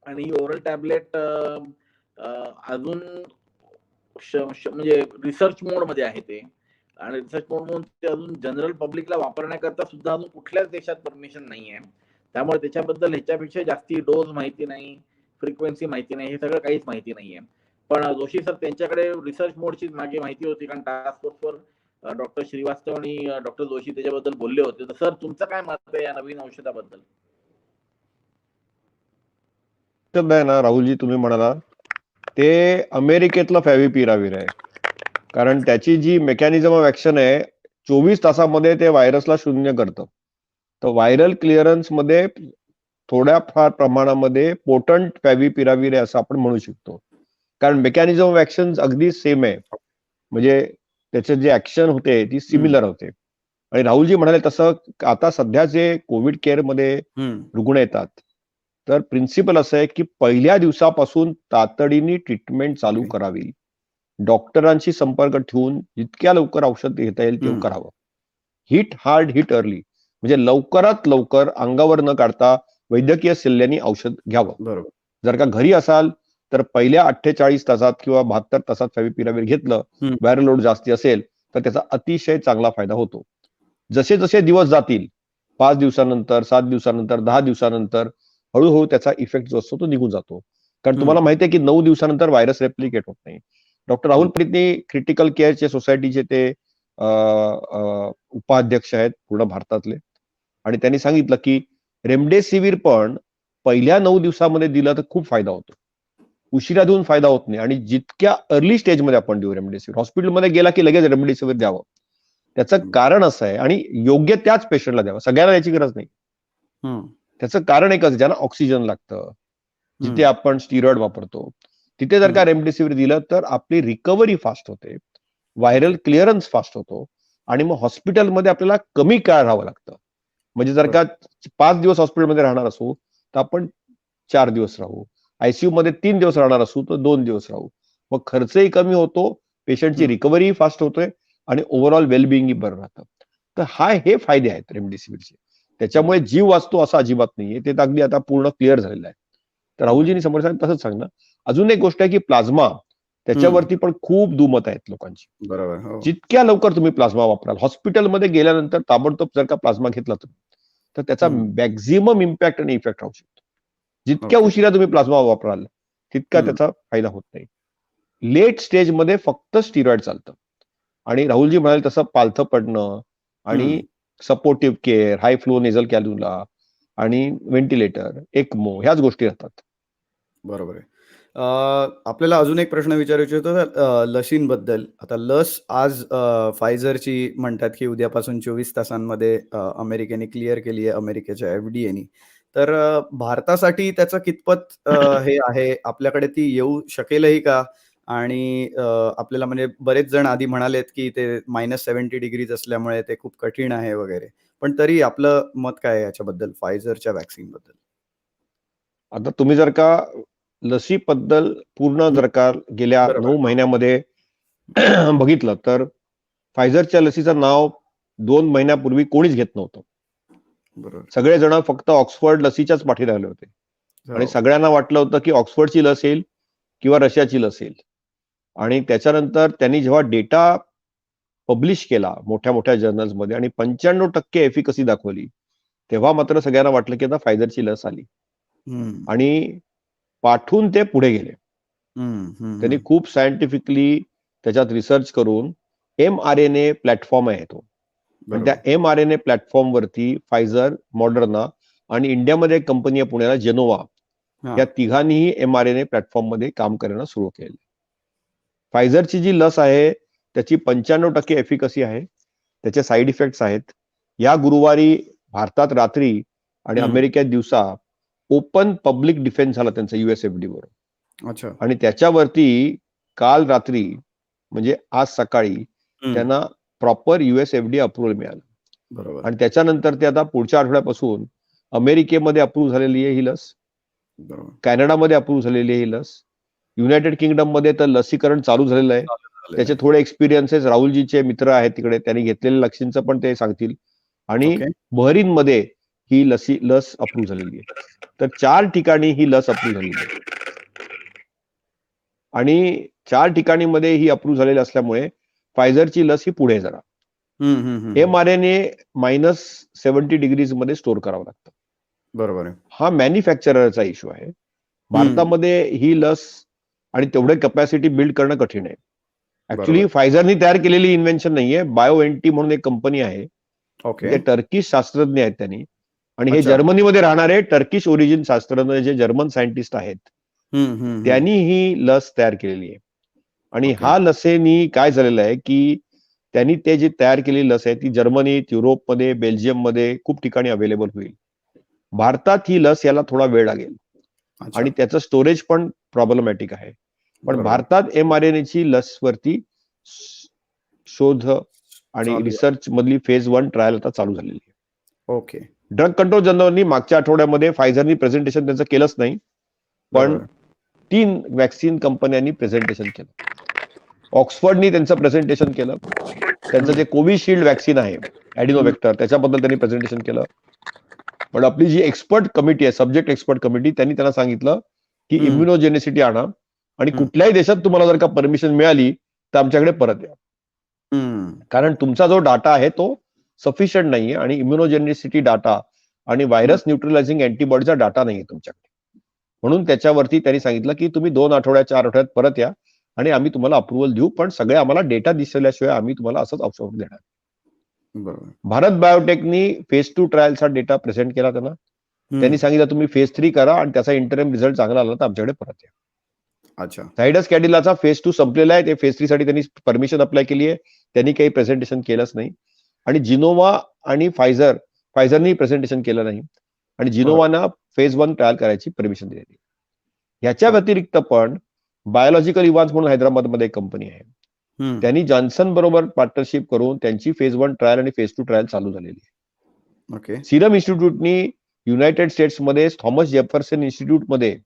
Speaker 3: आणि ही ओरल टॅबलेट अजून म्हणजे रिसर्च मोड मध्ये आहे ते. आणि रिसर्च मोड म्हणून ते अजून जनरल पब्लिकला वापरण्याकरता सुद्धा अजून कुठल्याच देशात परमिशन नाहीये. त्यामुळे त्याच्याबद्दल ह्याच्यापेक्षा जास्ती डोस माहिती नाही, फ्रिक्वेन्सी माहिती नाही, हे सगळं काहीच माहिती नाहीये. पण जोशी सर त्यांच्याकडे रिसर्च मोडची मागे माहिती होती, कारण टास्क फोर्सवर डॉक्टर श्रीवास्तव आणि डॉक्टर जोशी त्याच्याबद्दल बोलले होते. तर सर तुमचं काय मत आहे या नवीन औषधाबद्दल?
Speaker 2: औषध आहे ना राहुलजी, तुम्ही म्हणाला ते अमेरिकेतलं फॅव्हिपिराविर आहे. कारण त्याची जी मेकॅनिझम ऑफ ऍक्शन आहे 24 तासामध्ये ते व्हायरसला शून्य करतं. तर व्हायरल क्लिअरन्स मध्ये थोड्याफार प्रमाणामध्ये पोटंट फॅव्हिपिराव्हिर आहे असं आपण म्हणू शकतो. कारण मेकॅनिझम ऑफ ऍक्शन अगदी सेम आहे. म्हणजे त्याचे जे ऍक्शन होते ती सिमिलर होते. आणि राहुलजी म्हणाले तसं आता सध्या जे कोविड केअर मध्ये रुग्ण येतात तर प्रिन्सिपल असं आहे की पहिल्या दिवसापासून तातडीने ट्रीटमेंट चालू
Speaker 1: ओके.
Speaker 2: करावी. डॉक्टरांशी संपर्क ठेवून जितक्या लवकर औषध घेता येईल तेवढं करावं. हिट हार्ड हिट अर्ली म्हणजे लवकरात लवकर अंगावर न काढता वैद्यकीय सल्ल्याने औषध घ्यावं.
Speaker 1: बरोबर.
Speaker 2: जर का घरी असाल तर पहिल्या 48 तासात किंवा 72 तासात फॅव्हिपिराव्हिर घेतलं, व्हायरल लोड जास्ती असेल तर त्याचा अतिशय चांगला फायदा होतो. जसे जसे दिवस जातील 5 दिवसानंतर, 7 दिवसानंतर, 10 दिवसानंतर हळूहळू त्याचा इफेक्ट जो असतो तो निघून जातो. कारण तुम्हाला माहिती आहे की 9 दिवसानंतर व्हायरस रेप्लिकेट होत नाही. डॉक्टर राहुल प्रीतनी क्रिटिकल केअरचे सोसायटीचे ते उपाध्यक्ष आहेत पूर्ण भारतातले. आणि त्यांनी सांगितलं की रेमडेसिवीर पण पहिल्या 9 दिवसामध्ये दिला तर खूप फायदा होतो. उशिरा देऊन फायदा होत नाही. आणि जितक्या अर्ली स्टेजमध्ये आपण देऊ रेमडेसिवीर, हॉस्पिटलमध्ये गेला की लगेच रेमडेसिवीर द्यावं. त्याचं कारण असं आहे आणि योग्य त्याच पेशंटला द्यावं, सगळ्यांना याची गरज नाही. त्याचं कारण एकच, ज्यांना ऑक्सिजन लागतं, जिथे आपण स्टिरॉइड वापरतो तिथे जर का रेमडेसिवीर दिलं तर आपली रिकव्हरी फास्ट होते, व्हायरल क्लिअरन्स फास्ट होतो आणि मग हॉस्पिटलमध्ये आपल्याला कमी काळ राहावं लागतं. म्हणजे जर का 5 दिवस हॉस्पिटलमध्ये राहणार असू तर आपण 4 दिवस राहू, आयसीयू मध्ये 3 दिवस राहणार असू तर 2 दिवस राहू. मग खर्चही कमी होतो, पेशंटची रिकव्हरी फास्ट होतोय आणि ओव्हरऑल वेलबिंगही बरं राहतं. तर हे फायदे आहेत रेमडेसिवीरचे. त्याच्यामुळे जीव वाचतो असं अजिबात नाहीये, ते तर अगदी आता पूर्ण क्लिअर झालेलं आहे. तर राहुलजींनी समोर सांगितलं तसंच सांगणं. अजून एक गोष्ट आहे की प्लाझ्मा, त्याच्यावरती पण खूप दुमत आहेत लोकांची.
Speaker 1: बरोबर. हो.
Speaker 2: जितक्या लवकर तुम्ही प्लाझ्मा वापराल, हॉस्पिटलमध्ये गेल्यानंतर ताबडतोब जर का प्लाझ्मा घेतला तर त्याचा मॅक्झिमम इम्पॅक्ट आणि इफेक्ट राहू शकतो. जितक्या
Speaker 1: ओके.
Speaker 2: उशिरा तुम्ही प्लाझ्मा वापराल तितका त्याचा फायदा होत नाही. लेट स्टेजमध्ये फक्त स्टिरॉइड चालतं. आणि राहुलजी म्हणाले तसं पालथं पडणं आणि सपोर्टिव्ह केअर, हाय फ्लो नेझल कॅन्युला आणि व्हेंटिलेटर, एक्मो ह्याच गोष्टी राहतात.
Speaker 1: बरोबर आहे. आपल्याला अजून एक प्रश्न विचारायचा होता लसींबद्दल. आता लस आज फायझरची म्हणतात की उद्यापासून 24 तासांमध्ये अमेरिकेने क्लिअर केली आहे, अमेरिकेच्या एफडीएने. तर भारतासाठी त्याचं कितपत हे आहे, आपल्याकडे ती येऊ शकेलही का? आणि आपल्याला म्हणजे बरेच जण आधी म्हणालेत की ते -70 डिग्रीज असल्यामुळे ते खूप कठीण आहे वगैरे. पण तरी आपलं मत काय आहे याच्याबद्दल, फायझरच्या व्हॅक्सिनबद्दल?
Speaker 2: आता तुम्ही जर का लसीबद्दल पूर्ण जर का गेल्या
Speaker 1: बरोबर.
Speaker 2: 9 महिन्यामध्ये बघितलं तर फायझरच्या लसीचं नाव 2 महिन्यापूर्वी कोणीच घेत नव्हतं.
Speaker 1: बरोबर.
Speaker 2: सगळेजण फक्त ऑक्सफर्ड लसीच्याच पाठी लागले होते. आणि
Speaker 1: हो.
Speaker 2: सगळ्यांना वाटलं होतं की ऑक्सफर्डची लस येईल किंवा रशियाची लस येईल. आणि त्याच्यानंतर त्यांनी जेव्हा डेटा पब्लिश केला मोठ्या मोठ्या जर्नल्समध्ये आणि 95% एफिकसी दाखवली, तेव्हा मात्र सगळ्यांना वाटलं की आता फायझरची लस आली. आणि पाठवून ते पुढे गेले. त्यांनी खूप सायंटिफिकली त्याच्यात रिसर्च करून mRNA प्लॅटफॉर्म आहे तो. आणि त्या mRNA प्लॅटफॉर्मवरती फायझर, मॉडर्ना आणि इंडियामध्ये एक कंपनी आहे पुण्याला जेनोवा, या तिघांनीही mRNA प्लॅटफॉर्म मध्ये काम करायला सुरू केलं. फायझरची जी लस आहे त्याची 95% एफिकसी आहे. त्याचे साईड इफेक्ट्स आहेत. या गुरुवारी भारतात रात्री आणि अमेरिकेत दिवसा ओपन पब्लिक डिफेन्स झाला त्यांचा USFD वर.
Speaker 1: अच्छा.
Speaker 2: आणि त्याच्यावरती काल रात्री म्हणजे आज सकाळी त्यांना प्रॉपर USFD अप्रुव्हल मिळालं.
Speaker 1: बरोबर.
Speaker 2: आणि त्याच्यानंतर ते आता पुढच्या आठवड्यापासून अमेरिकेमध्ये अप्रूव्ह झालेली आहे ही लस,
Speaker 1: बरोबर.
Speaker 2: कॅनडामध्ये अप्रूव्ह झालेली आहे ही लस, युनायटेड किंगडम मध्ये तर लसीकरण चालू झालेलं आहे. त्याचे थोडे एक्सपिरियन्सेस राहुलजीचे मित्र आहेत तिकडे, त्यांनी घेतलेल्या लसींचं पण ते सांगतील. आणि
Speaker 1: ओके.
Speaker 2: बहरीनमध्ये ही लस अप्रूव्ह झालेली आहे. तर 4 ठिकाणी ही लस अप्रूव्ह झालेली आहे. आणि 4 ठिकाणी मध्ये ही अप्रूव्ह झालेली असल्यामुळे फायझरची लस ही पुढे जरा mRNA -70 डिग्रीज मध्ये स्टोअर करावं लागतं.
Speaker 1: बरोबर आहे.
Speaker 2: हा मॅन्युफॅक्चररचा इश्यू आहे. भारतामध्ये ही लस आणि तेवढे कॅपॅसिटी बिल्ड करणं कठीण आहे. ऍक्च्युली फायझरनी तयार केलेली इन्व्हेन्शन नाहीये. बायोएनटी म्हणून एक कंपनी आहे.
Speaker 1: ओके.
Speaker 2: ते टर्किश शास्त्रज्ञ आहेत त्यांनी. आणि हे
Speaker 1: अच्छा.
Speaker 2: जर्मनीमध्ये राहणारे टर्किश ओरिजिन शास्त्रज्ञ जे जर्मन सायंटिस्ट आहेत, त्यांनी ही लस तयार केलेली आहे. आणि
Speaker 1: ओके.
Speaker 2: हा लसेनी काय झालेलं आहे की त्यांनी ते जी तयार केलेली लस आहे ती जर्मनीत, युरोपमध्ये, बेल्जियममध्ये खूप ठिकाणी अवेलेबल होईल. भारतात ही लस याला थोडा वेळ लागेल
Speaker 1: अच्छा.
Speaker 2: आणि त्याचं स्टोरेज पण प्रॉब्लेमॅटिक आहे. पण
Speaker 1: बरोबर.
Speaker 2: भारतात mRNAची लसवरती शोध आणि
Speaker 1: चालू आहे.
Speaker 2: रिसर्च मधली फेज 1 ट्रायल आता चालू झालेली आहे.
Speaker 1: ओके.
Speaker 2: ड्रग कंट्रोल जनरलनी मागच्या आठवड्यामध्ये फायझरनी प्रेझेंटेशन त्यांचं केलंच नाही, पण
Speaker 1: बरोबर.
Speaker 2: 3 वॅक्सिन कंपन्यांनी प्रेझेंटेशन केलं. ऑक्सफर्डनी त्यांचं प्रेझेंटेशन केलं. त्यांचं जे कोविशिल्ड वॅक्सिन आहे ॲडिनोव्हेक्टर त्याच्याबद्दल त्यांनी प्रेझेंटेशन केलं. पण आपली जी एक्सपर्ट कमिटी आहे, सब्जेक्ट एक्सपर्ट कमिटी, त्यांनी त्यांना सांगितलं की
Speaker 1: हम्म.
Speaker 2: इम्युनोजेनिसिटी आणा आणि
Speaker 1: हम्म.
Speaker 2: कुठल्याही देशात तुम्हाला जर का परमिशन मिळाली तर आमच्याकडे परत या.
Speaker 1: हम्म.
Speaker 2: कारण तुमचा जो डाटा आहे तो सफिशियंट नाहीये आणि इम्युनोजेनिसिटी डाटा आणि व्हायरस न्यूट्रलायझिंग अँटीबॉडीचा डाटा नाहीये तुमच्याकडे. म्हणून त्याच्यावरती त्यांनी सांगितलं की तुम्ही 2 आठवड्यात 4 आठवड्यात परत या आणि आम्ही तुम्हाला अप्रुव्हल देऊ, पण सगळे आम्हाला डेटा दिसल्याशिवाय आम्ही तुम्हाला असंच औषध देणार.
Speaker 1: बरोबर.
Speaker 2: भारत बायोटेकनी फेज 2 ट्रायलचा डेटा प्रेझेंट केला त्यांना. त्यांनी सांगितलं तुम्ही फेज 3 करा आणि त्याचा इंटरम रिझल्ट चांगला आला तर आमच्याकडे परत या.
Speaker 1: अच्छा.
Speaker 2: झायडस कॅडिलाचा फेज 2 संपलेला आहे. ते फेज 3 साठी त्यांनी परमिशन अप्लाय केली आहे. त्यांनी काही प्रेझेंटेशन केलंच नाही. आणि जिनोवा आणि फायझरनी प्रेझेंटेशन केलं नाही आणि जिनोवाना फेज 1 ट्रायल करायची परमिशन दिली. याच्या व्यतिरिक्त पण बायोलॉजिकल इव्हान्स म्हणून हैदराबादमध्ये एक कंपनी आहे. त्यांनी जॉन्सन बरोबर पार्टनरशिप करून त्यांची फेज 1 ट्रायल आणि फेज 2 ट्रायल चालू झालेली आहे.
Speaker 1: ओके.
Speaker 2: सिरम इन्स्टिट्यूटनी युनायटेड स्टेट्समध्ये थॉमस जेफरसन इन्स्टिट्यूटमध्ये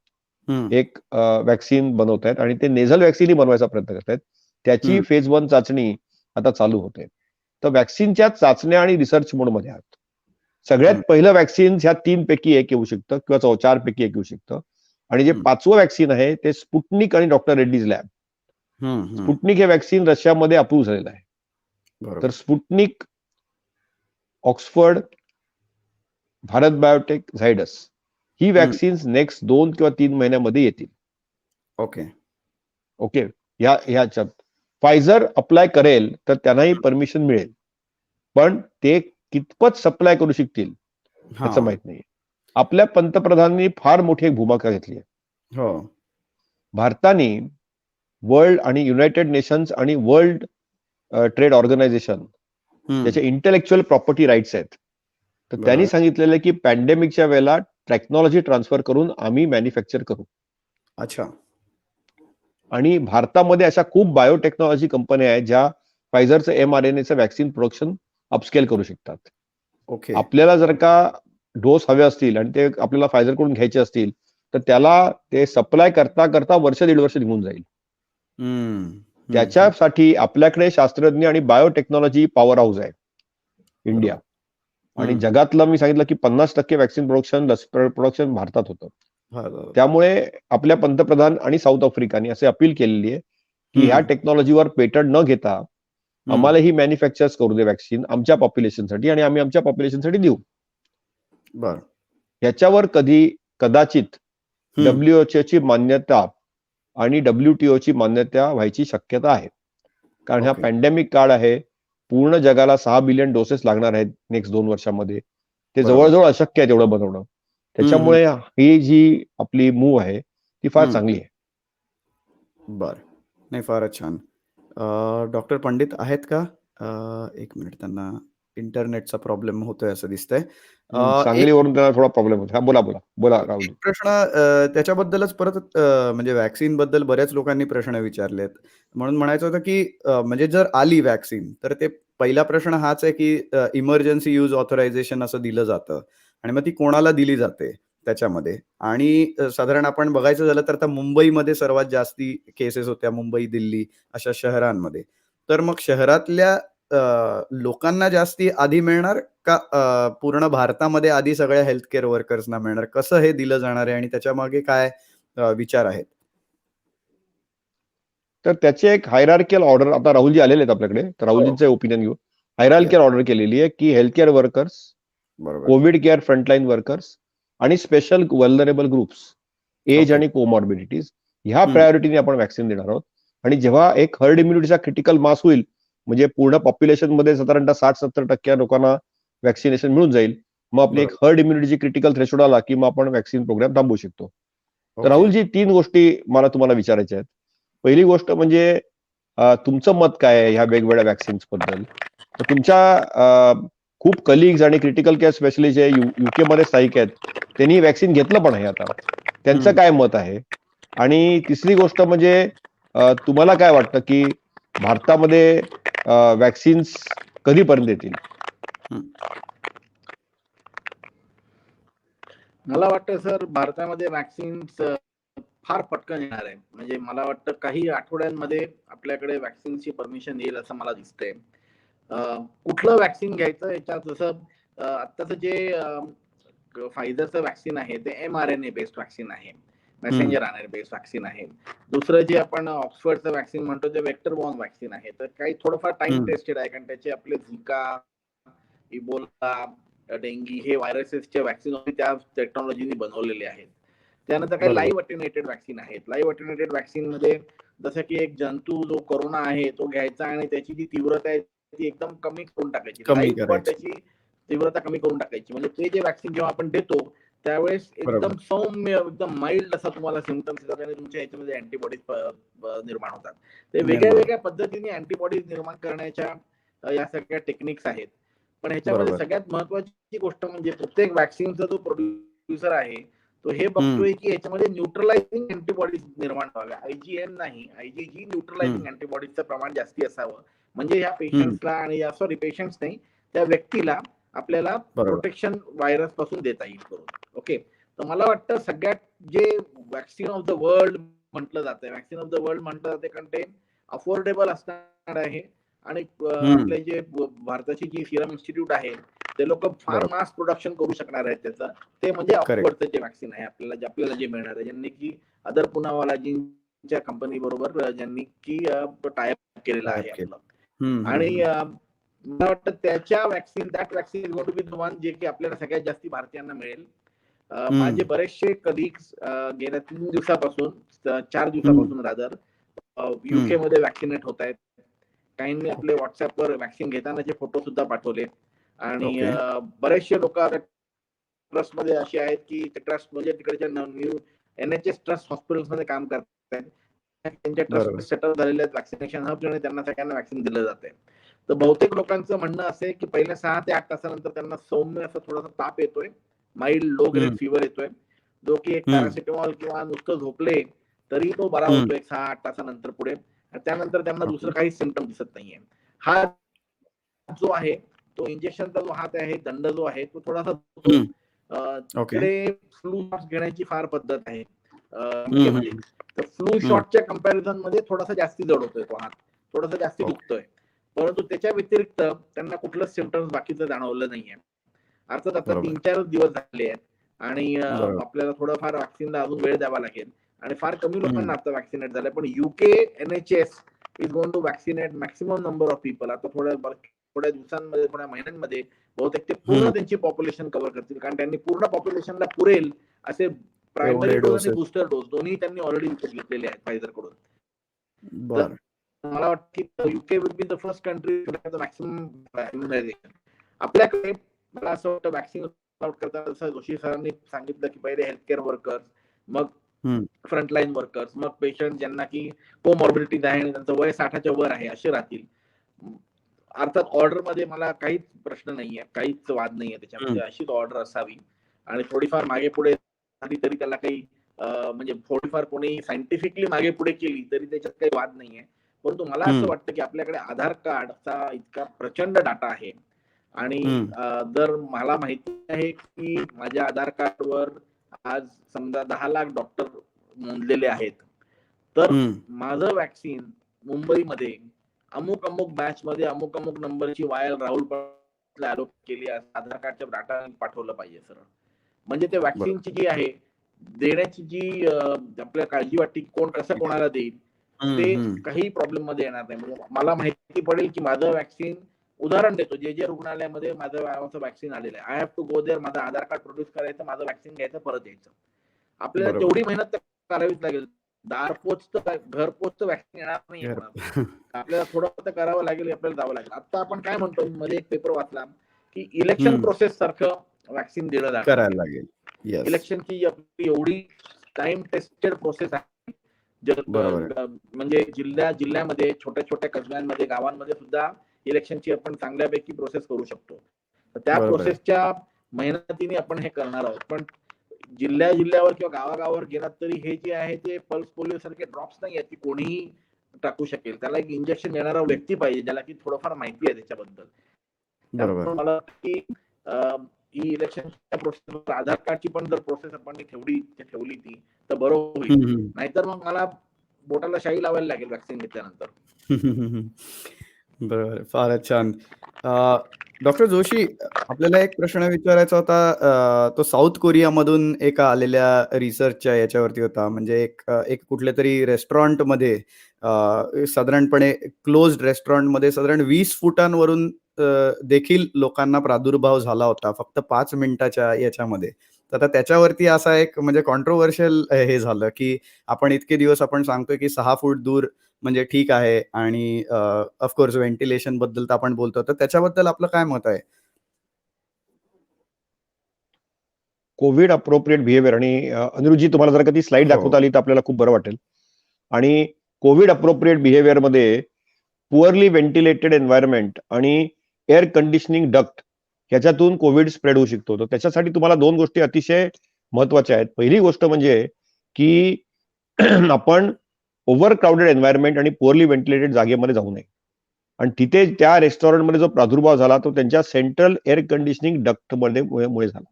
Speaker 2: एक वॅक्सिन बनवत आहेत आणि ते नेझल वॅक्सिनही बनवायचा प्रयत्न करत आहेत. त्याची फेज 1 चाचणी आता चालू होते. तर वॅक्सिनच्या चाचण्या आणि रिसर्च मोडमध्ये आहात. सगळ्यात पहिलं वॅक्सिन ह्या 3 पैकी एक येऊ शकतं किंवा 4 पैकी एक येऊ शकतं. आणि जे 5वं वॅक्सिन आहे ते स्पुटनिक आणि डॉक्टर रेड्डीज लॅब. स्पुटनिक हे वॅक्सिन रशियामध्ये अप्रूव्ह झालेलं आहे. तर Sputnik, Oxford, Bharat biotech, Zydus ही वॅक्सिन्स नेक्स्ट 2 किंवा 3 महिन्यामध्ये येतील.
Speaker 1: ओके.
Speaker 2: ओके. ह्याच्यात फायझर अप्लाय करेल तर त्यांनाही परमिशन मिळेल, पण ते कितपत सप्लाय करू शकतील त्याचं माहित नाही. आपल्या पंतप्रधानांनी फार मोठी एक भूमिका घेतली आहे.
Speaker 1: हो.
Speaker 2: भारताने वर्ल्ड आणि युनायटेड नेशन्स आणि वर्ल्ड ट्रेड ऑर्गनायझेशन त्याचे इंटेलेक्च्युअल प्रॉपर्टी राईट्स आहेत. तर त्यांनी सांगितलेलं की पॅन्डेमिकच्या वेळेला टेक्नॉलॉजी ट्रान्सफर करून आम्ही मॅन्युफॅक्चर करू.
Speaker 1: अच्छा.
Speaker 2: आणि भारतामध्ये अशा खूप बायोटेक्नॉलॉजी कंपन्या आहेत ज्या फायझरचं mRNAचं वॅक्सिन प्रोडक्शन अपस्केल करू शकतात.
Speaker 1: ओके.
Speaker 2: आपल्याला जर का डोस हवे असतील आणि ते आपल्याला फायझर कडून घ्यायचे असतील तर त्याला ते सप्लाय करता करता वर्ष 1.5 वर्ष निघून जाईल. त्याच्यासाठी आपल्याकडे शास्त्रज्ञ आणि बायोटेक्नॉलॉजी पॉवर हाऊस आहे इंडिया. आणि जगातलं मी सांगितलं की 50% वॅक्सिन प्रोडक्शन भारतात होतं. त्यामुळे आपल्या पंतप्रधान आणि साऊथ आफ्रिकाने असे अपील केलेली आहे की ह्या टेक्नॉलॉजीवर पेटंट न घेता आम्हाला ही मॅन्युफॅक्चर्स करू दे वॅक्सिन आमच्या पॉप्युलेशनसाठी आणि आम्ही आमच्या पॉप्युलेशनसाठी देऊ.
Speaker 1: बरं.
Speaker 2: याच्यावर कदाचित WHO ची मान्यता आणि WTO ची मान्यता व्हायची शक्यता आहे. कारण हा पॅन्डेमिक काळ आहे. पूर्ण जगाला 6 बिलियन डोसेस लागणार आहेत नेक्स्ट 2 वर्षामध्ये. ते जवळजवळ अशक्य आहे तेवढं बनवणं. त्याच्यामुळे ही जी आपली मूव्ह आहे ती फार चांगली आहे.
Speaker 1: बरं. नाही, फारच छान. डॉक्टर पंडित आहेत का? 1 मिनिट, त्यांना इंटरनेटचा प्रॉब्लेम होतोय असं दिसतंय.
Speaker 2: सांगलीवरून त्याला थोडा प्रॉब्लेम होता. बोला राहुल.
Speaker 1: एक प्रश्न त्याच्याबद्दलच परत म्हणजे वॅक्सिन बद्दल बऱ्याच लोकांनी प्रश्न विचारलेत. म्हणून म्हणायचं होतं की म्हणजे जर आली वॅक्सिन तर ते पहिला प्रश्न हाच आहे की इमर्जन्सी यूज ऑथरायझेशन असं दिलं जातं आणि मग ती कोणाला दिली जाते त्याच्यामध्ये. आणि साधारण आपण बघायचं झालं तर आता मुंबईमध्ये सर्वात जास्ती केसेस होत्या, मुंबई, दिल्ली अशा शहरांमध्ये. तर मग शहरातल्या लोकांना जास्ती आधी मिळणार का पूर्ण भारतामध्ये आधी सगळ्या हेल्थ केअर वर्कर्सना मिळणार? कसं हे दिलं जाणार आहे आणि त्याच्या मागे काय विचार आहेत?
Speaker 2: तर त्याचे एक हायरार्कियल ऑर्डर आता राहुलजी आलेले आहेत आपल्याकडे, तर राहुलजींचं ओपिनियन घेऊ. हायरार्कियल ऑर्डर केलेली आहे की health care workers, Covid care frontline workers आणि स्पेशल वल्नरेबल ग्रुप्स, एज आणि कोमॉर्बिडिटीज ह्या प्रायोरिटीने आपण वॅक्सिन देणार आहोत. आणि जेव्हा एक हर्ड इम्युनिटीचा क्रिटिकल मास होईल, म्हणजे पूर्ण पॉप्युलेशन मध्ये साधारणतः 60-70% लोकांना वॅक्सिनेशन मिळून जाईल, मग आपली एक हर्ड इम्युनिटीची क्रिटिकल थ्रेशोल्ड आला की मग आपण वॅक्सिन प्रोग्राम थांबवू शकतो. तर राहुलजी 3 गोष्टी मला तुम्हाला विचारायच्या आहेत. पहिली गोष्ट म्हणजे तुमचं मत काय आहे ह्या वेगवेगळ्या वॅक्सिन्स बद्दल? तर तुमच्या खूप कलिग्स आणि क्रिटिकल केअर स्पेशलिस्ट जे युके मध्ये स्थायिक आहेत, त्यांनी वॅक्सिन घेतलं पण आहे आता. त्यांचं काय मत आहे? आणि तिसरी गोष्ट म्हणजे तुम्हाला काय वाटतं की भारतामध्ये वॅक्सिन्स कधीपर्यंत येतील?
Speaker 3: मला वाटतं सर भारतामध्ये वॅक्सिन्स फार पटकन येणार आहे. म्हणजे मला वाटतं काही आठवड्यांमध्ये आपल्याकडे वॅक्सिनची परमिशन येईल असं मला दिसतंय. कुठलं वॅक्सिन घ्यायचं याच्यात जसं आत्ताचं जे फायझरचं वॅक्सिन आहे ते mRNA बेस्ड वॅक्सिन आहे, मेसेंजर आरएनए बेस्ड वॅक्सिन आहे. दुसरं जे आपण ऑक्सफर्डचं वॅक्सिन म्हणतो ते वेक्टर बॉर्न वॅक्सिन आहे. तर काही थोडंफार टाइम टेस्टेड आहे कारण त्याचे आपले झिका, इबोला, डेंगी हे व्हायरसेसचे वॅक्सिन त्या टेक्नॉलॉजीने बनवलेले आहेत. त्यानंतर काही लाईव्ह अटेन्युएटेड वॅक्सिन आहेत. लाईव्ह अटेन्युएटेड वॅक्सिन मध्ये जसं की एक जंतू जो कोरोना आहे तो घ्यायचा आणि त्याची जी तीव्रता आहे ती एकदम कमी करून टाकायची, लाईव्ह पण त्याची तीव्रता कमी करून टाकायची. म्हणजे ते जे वॅक्सिन जेव्हा आपण देतो त्यावेळेस एकदम सौम्य, एकदम माइल्ड असा तुम्हाला सिम्पटम्स येतात आणि तुमच्या याच्यामध्ये अँटीबॉडीज निर्माण होतात. ते वेगळ्या वेगळ्या पद्धतीने अँटीबॉडीज निर्माण करण्याच्या या सगळ्या टेक्निक्स आहेत. पण ह्याच्यामध्ये सगळ्यात महत्वाची गोष्ट म्हणजे प्रत्येक वॅक्सिनचा जो प्रोड्युसर आहे तो हे बघतोय की याच्यामध्ये न्यूट्रलायझिंग अँटीबॉडीज निर्माण व्हाव्या. आयजीएन नाही, आयजीजी न्यूट्रलायझिंग अँटीबॉडीजचं प्रमाण जास्ती असावं. म्हणजे ह्या पेशंट्सला आणि सॉरी पेशंट्स नाही, त्या व्यक्तीला आपल्याला प्रोटेक्शन व्हायरस पासून देता येईल करून. ओके, तर मला वाटतं सगळ्यात जे वॅक्सिन ऑफ द वर्ल्ड म्हटलं जातं, वॅक्सिन ऑफ द वर्ल्ड म्हटलं जाते कारण ते अफोर्डेबल असणार आहे आणि आपले जे भारताची जी सिरम इन्स्टिट्यूट आहे ते लोक फार मास प्रोडक्शन करू शकणार आहेत त्याचं. ते म्हणजे ऑक्सफर्डचं जे वॅक्सिन आहे आपल्याला जे मिळणार आहे, ज्यांनी की अदर पुनावालाजींच्या कंपनी बरोबर ज्यांनी की टाय अप केलेला आहे आपलं. आणि मला वाटतं त्याच्या vaccine that vaccine got to be the one जे की आपल्याला सगळ्यात जास्त भारतीयांना मिळेल. माझे बरेचसे कलिग्स गेल्या 3 दिवसापासून 4 दिवसापासून रादर युके मध्ये वॅक्सिनेट होत आहेत. काहींनी आपले व्हॉट्सअपवर वॅक्सिन घेतानाचे फोटो सुद्धा पाठवले आणि बरेचसे लोक ट्रस्ट मध्ये असे आहेत की ट्रस्ट म्हणजे तिकडच्या न्यू NHS ट्रस्ट हॉस्पिटल्स मध्ये काम करतात. त्यांच्या ट्रस्ट सेटअप झालेले आहेत वॅक्सिनेशन हब आणि त्यांना सगळ्यांना वॅक्सिन दिलं जाते. तर बहुतेक लोकांचं म्हणणं असे की पहिल्या 6 ते 8 तासानंतर त्यांना सौम्य असं थोडासा ताप येतोय, माइल्ड लो ग्रेड फीवर येतोय, जो की एक पॅरासिटामॉल किंवा नुसतं झोपले तरी तो बरा होतो एक 6-8 तासानंतर पुढे. त्यानंतर त्यांना दुसरं काही सिम्पटम दिसत नाहीये. हा जो आहे तो इंजेक्शनचा जो हात आहे, दंड जो आहे तो थोडासा फ्लू शॉट घेण्याची फार पद्धत आहे मध्ये. तर फ्लू शॉटच्या कंपॅरिझन मध्ये थोडासा जास्ती जड होतोय तो हात, थोडासा जास्ती दुखतोय, परंतु त्याच्या व्यतिरिक्त त्यांना कुठलंच सिम्पटम्स बाकीचं जाणवलं नाहीये. अर्थात आता 3-4 दिवस झाले आहेत आणि आपल्याला थोडंफार वॅक्सिनला अजून वेळ द्यावा लागेल आणि फार कमी लोकांना आता वॅक्सिनेट झालंय. पण UK NHS is going to vaccinate maximum number of people. आता थोड्या दिवसांमध्ये, थोड्या महिन्यांमध्ये बहुतेक ते पूर्ण त्यांची पॉप्युलेशन कव्हर करतील कारण त्यांनी पूर्ण पॉप्युलेशनला पुरेल असे प्रायमरी डोस आणि बुस्टर डोस दोन्ही त्यांनी ऑलरेडी विकत घेतलेले आहेत फायझर कडून. मला वाटतं की UK will be the first country to have the maximum immunisation. आपल्याकडे मला असं वाटतं वॅक्सिन करताना जसं जोशी सरांनी सांगितलं की पहिले हेल्थ केअर वर्कर्स, मग फ्रंटलाईन वर्कर्स, मग पेशंट ज्यांना की कोमॉर्बिडिटीज आहे आणि त्यांचं वय 60च्या वर आहे असे राहतील. अर्थात ऑर्डर मध्ये मला काहीच प्रश्न नाहीये, काहीच वाद नाहीये त्याच्यामध्ये. अशीच ऑर्डर असावी आणि थोडीफार मागे पुढे झाली तरी त्याला काही म्हणजे थोडीफार कोणी सायंटिफिकली मागे पुढे केली तरी त्याच्यात काही वाद नाहीये. परंतु मला असं वाटतं की आपल्याकडे आधार कार्डचा इतका प्रचंड डाटा आहे आणि जर मला माहिती आहे की माझ्या आधार कार्डवर आज समजा 10 लाख डॉक्टर नोंदलेले आहेत, तर माझं वॅक्सिन मुंबईमध्ये अमुक बॅच मध्ये अमुक नंबरची वायल राहुल अलोट केली आधार कार्डच्या डाटा पाठवलं पाहिजे सर. म्हणजे ते वॅक्सिनची जी आहे देण्याची जी आपल्याला काळजी वाटते कोण कसं कोणाला देईल ते काही प्रॉब्लेम मध्ये येणार नाही. म्हणजे मला माहिती पडेल की माझं वॅक्सिन, उदाहरण देतो, जे रुग्णालयामध्ये माझं वॅक्सिन आलेलं आहे, I have to go there, माझं आधार कार्ड प्रोड्यूस करायचं, माझं वॅक्सिन घ्यायचं, परत यायचं. आपल्याला तेवढी मेहनत करावीच लागेल. दार पोचतं घर पोचतं वॅक्सिन येणार नाही आपल्याला थोडं तर करावं लागेल, आपल्याला जावं लागेल. आता आपण काय म्हणतो, मध्ये एक पेपर वाचला की इलेक्शन प्रोसेस सारखं वॅक्सिन दिलं जाणार,
Speaker 1: करायला लागेल.
Speaker 3: इलेक्शनची आपली एवढी टाइम टेस्टेड प्रोसेस आहे
Speaker 1: बरोबर आहे.
Speaker 3: म्हणजे जिल्ह्यामध्ये छोट्या छोट्या कसब्यांमध्ये गावांमध्ये सुद्धा इलेक्शनची आपण चांगल्यापैकी प्रोसेस करू शकतो. तर त्या
Speaker 1: बरोबर आहे.
Speaker 3: प्रोसेसच्या मेहनतीने आपण हे करणार आहोत. पण जिल्ह्यावर किंवा गावागावावर गेलात तरी हे जे आहे ते पल्स पोलिओ सारखे ड्रॉप्स नाही आहेत की कोणीही टाकू शकेल. त्याला एक इंजेक्शन देणारा व्यक्ती पाहिजे ज्याला की थोडंफार माहिती आहे त्याच्याबद्दल.
Speaker 1: बरोबर.
Speaker 3: त्यामुळे मला वाटतं की ही इलेक्शनच्या प्रोसेसवर आधार कार्डची पण जर प्रोसेस आपण ठेवली ती तर बरं होईल.
Speaker 1: हं, हं.
Speaker 3: नाहीतर मग मला बोटाला शाई लावायला लागेल व्हॅक्सिन घेतल्यानंतर.
Speaker 1: बरोबर. फारच छान. डॉक्टर जोशी, आपल्याला एक प्रश्न विचारायचा होता. तो साऊथ कोरियामधून एका आलेल्या रिसर्चच्या याच्यावरती होता. म्हणजे एक कुठल्यातरी रेस्टॉरंटमध्ये साधारणपणे क्लोज्ड रेस्टॉरंटमध्ये साधारण 20 फुटांवरून देखील लोकांना प्रादुर्भाव झाला होता फक्त 5 मिनिटाच्या याच्यामध्ये. तर आता त्याच्यावरती असा एक म्हणजे कॉन्ट्रोव्हर्शियल हे झालं, की आपण इतके दिवस आपण सांगतोय, की 6 फूट दूर म्हणजे ठीक आहे आणि ऑफकोर्स व्हेंटिलेशन बद्दल तर आपण बोलतो. तर त्याच्याबद्दल आपलं काय मत आहे?
Speaker 2: कोविड अप्रोप्रिएट बिहेवियर आणि अनिरुद्धजी तुम्हाला जर का ती स्लाइड
Speaker 1: हो.
Speaker 2: दाखवता आली तर आपल्याला खूप बरं वाटेल. आणि कोविड अप्रोप्रिएट बिहेवियरमध्ये पुअरली व्हेंटिलेटेड एन्व्हायरमेंट आणि एअर कंडिशनिंग डक्ट ह्याच्यातून कोविड स्प्रेड होऊ शकतो. तर त्याच्यासाठी तुम्हाला 2 गोष्टी अतिशय महत्वाच्या आहेत. पहिली गोष्ट म्हणजे की आपण ओव्हर क्राउडेड एन्व्हायरमेंट आणि पुअरली व्हेंटिलेटेड जागेमध्ये जाऊ नये. आणि तिथे त्या रेस्टॉरंटमध्ये जो प्रादुर्भाव झाला तो त्यांच्या सेंट्रल एअर कंडिशनिंग डक्टमध्ये मुळे झाला.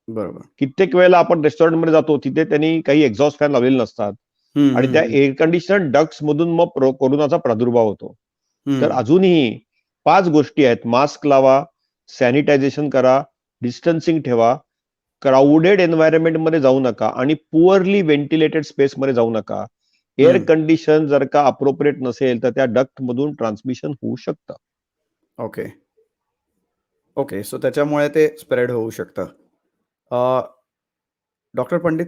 Speaker 1: बरोबर.
Speaker 2: कित्येक वेळेला आपण रेस्टॉरंटमध्ये जातो तिथे त्यांनी काही एक्झॉस्ट फॅन लावलेले नसतात
Speaker 1: हं,
Speaker 2: आणि
Speaker 1: हं,
Speaker 2: त्या
Speaker 1: हं.
Speaker 2: एअर कंडिशनर डक्ट्स मधून मग कोरोनाचा प्रादुर्भाव होतो. तर
Speaker 1: हं.
Speaker 2: अजूनही 5 गोष्टी आहेत. मास्क लावा, सॅनिटायझेशन करा, डिस्टन्सिंग ठेवा, क्राउडेड एन्व्हायरमेंटमध्ये जाऊ नका आणि पुअरली व्हेंटिलेटेड स्पेसमध्ये जाऊ नका. एअर
Speaker 1: हं.
Speaker 2: कंडिशन जर का अप्रोप्रिएट नसेल तर त्या डक्ट मधून ट्रान्समिशन होऊ शकतं.
Speaker 1: ओके. ओके. सो त्याच्यामुळे ते स्प्रेड होऊ शकतं. डॉक्टर पंडित?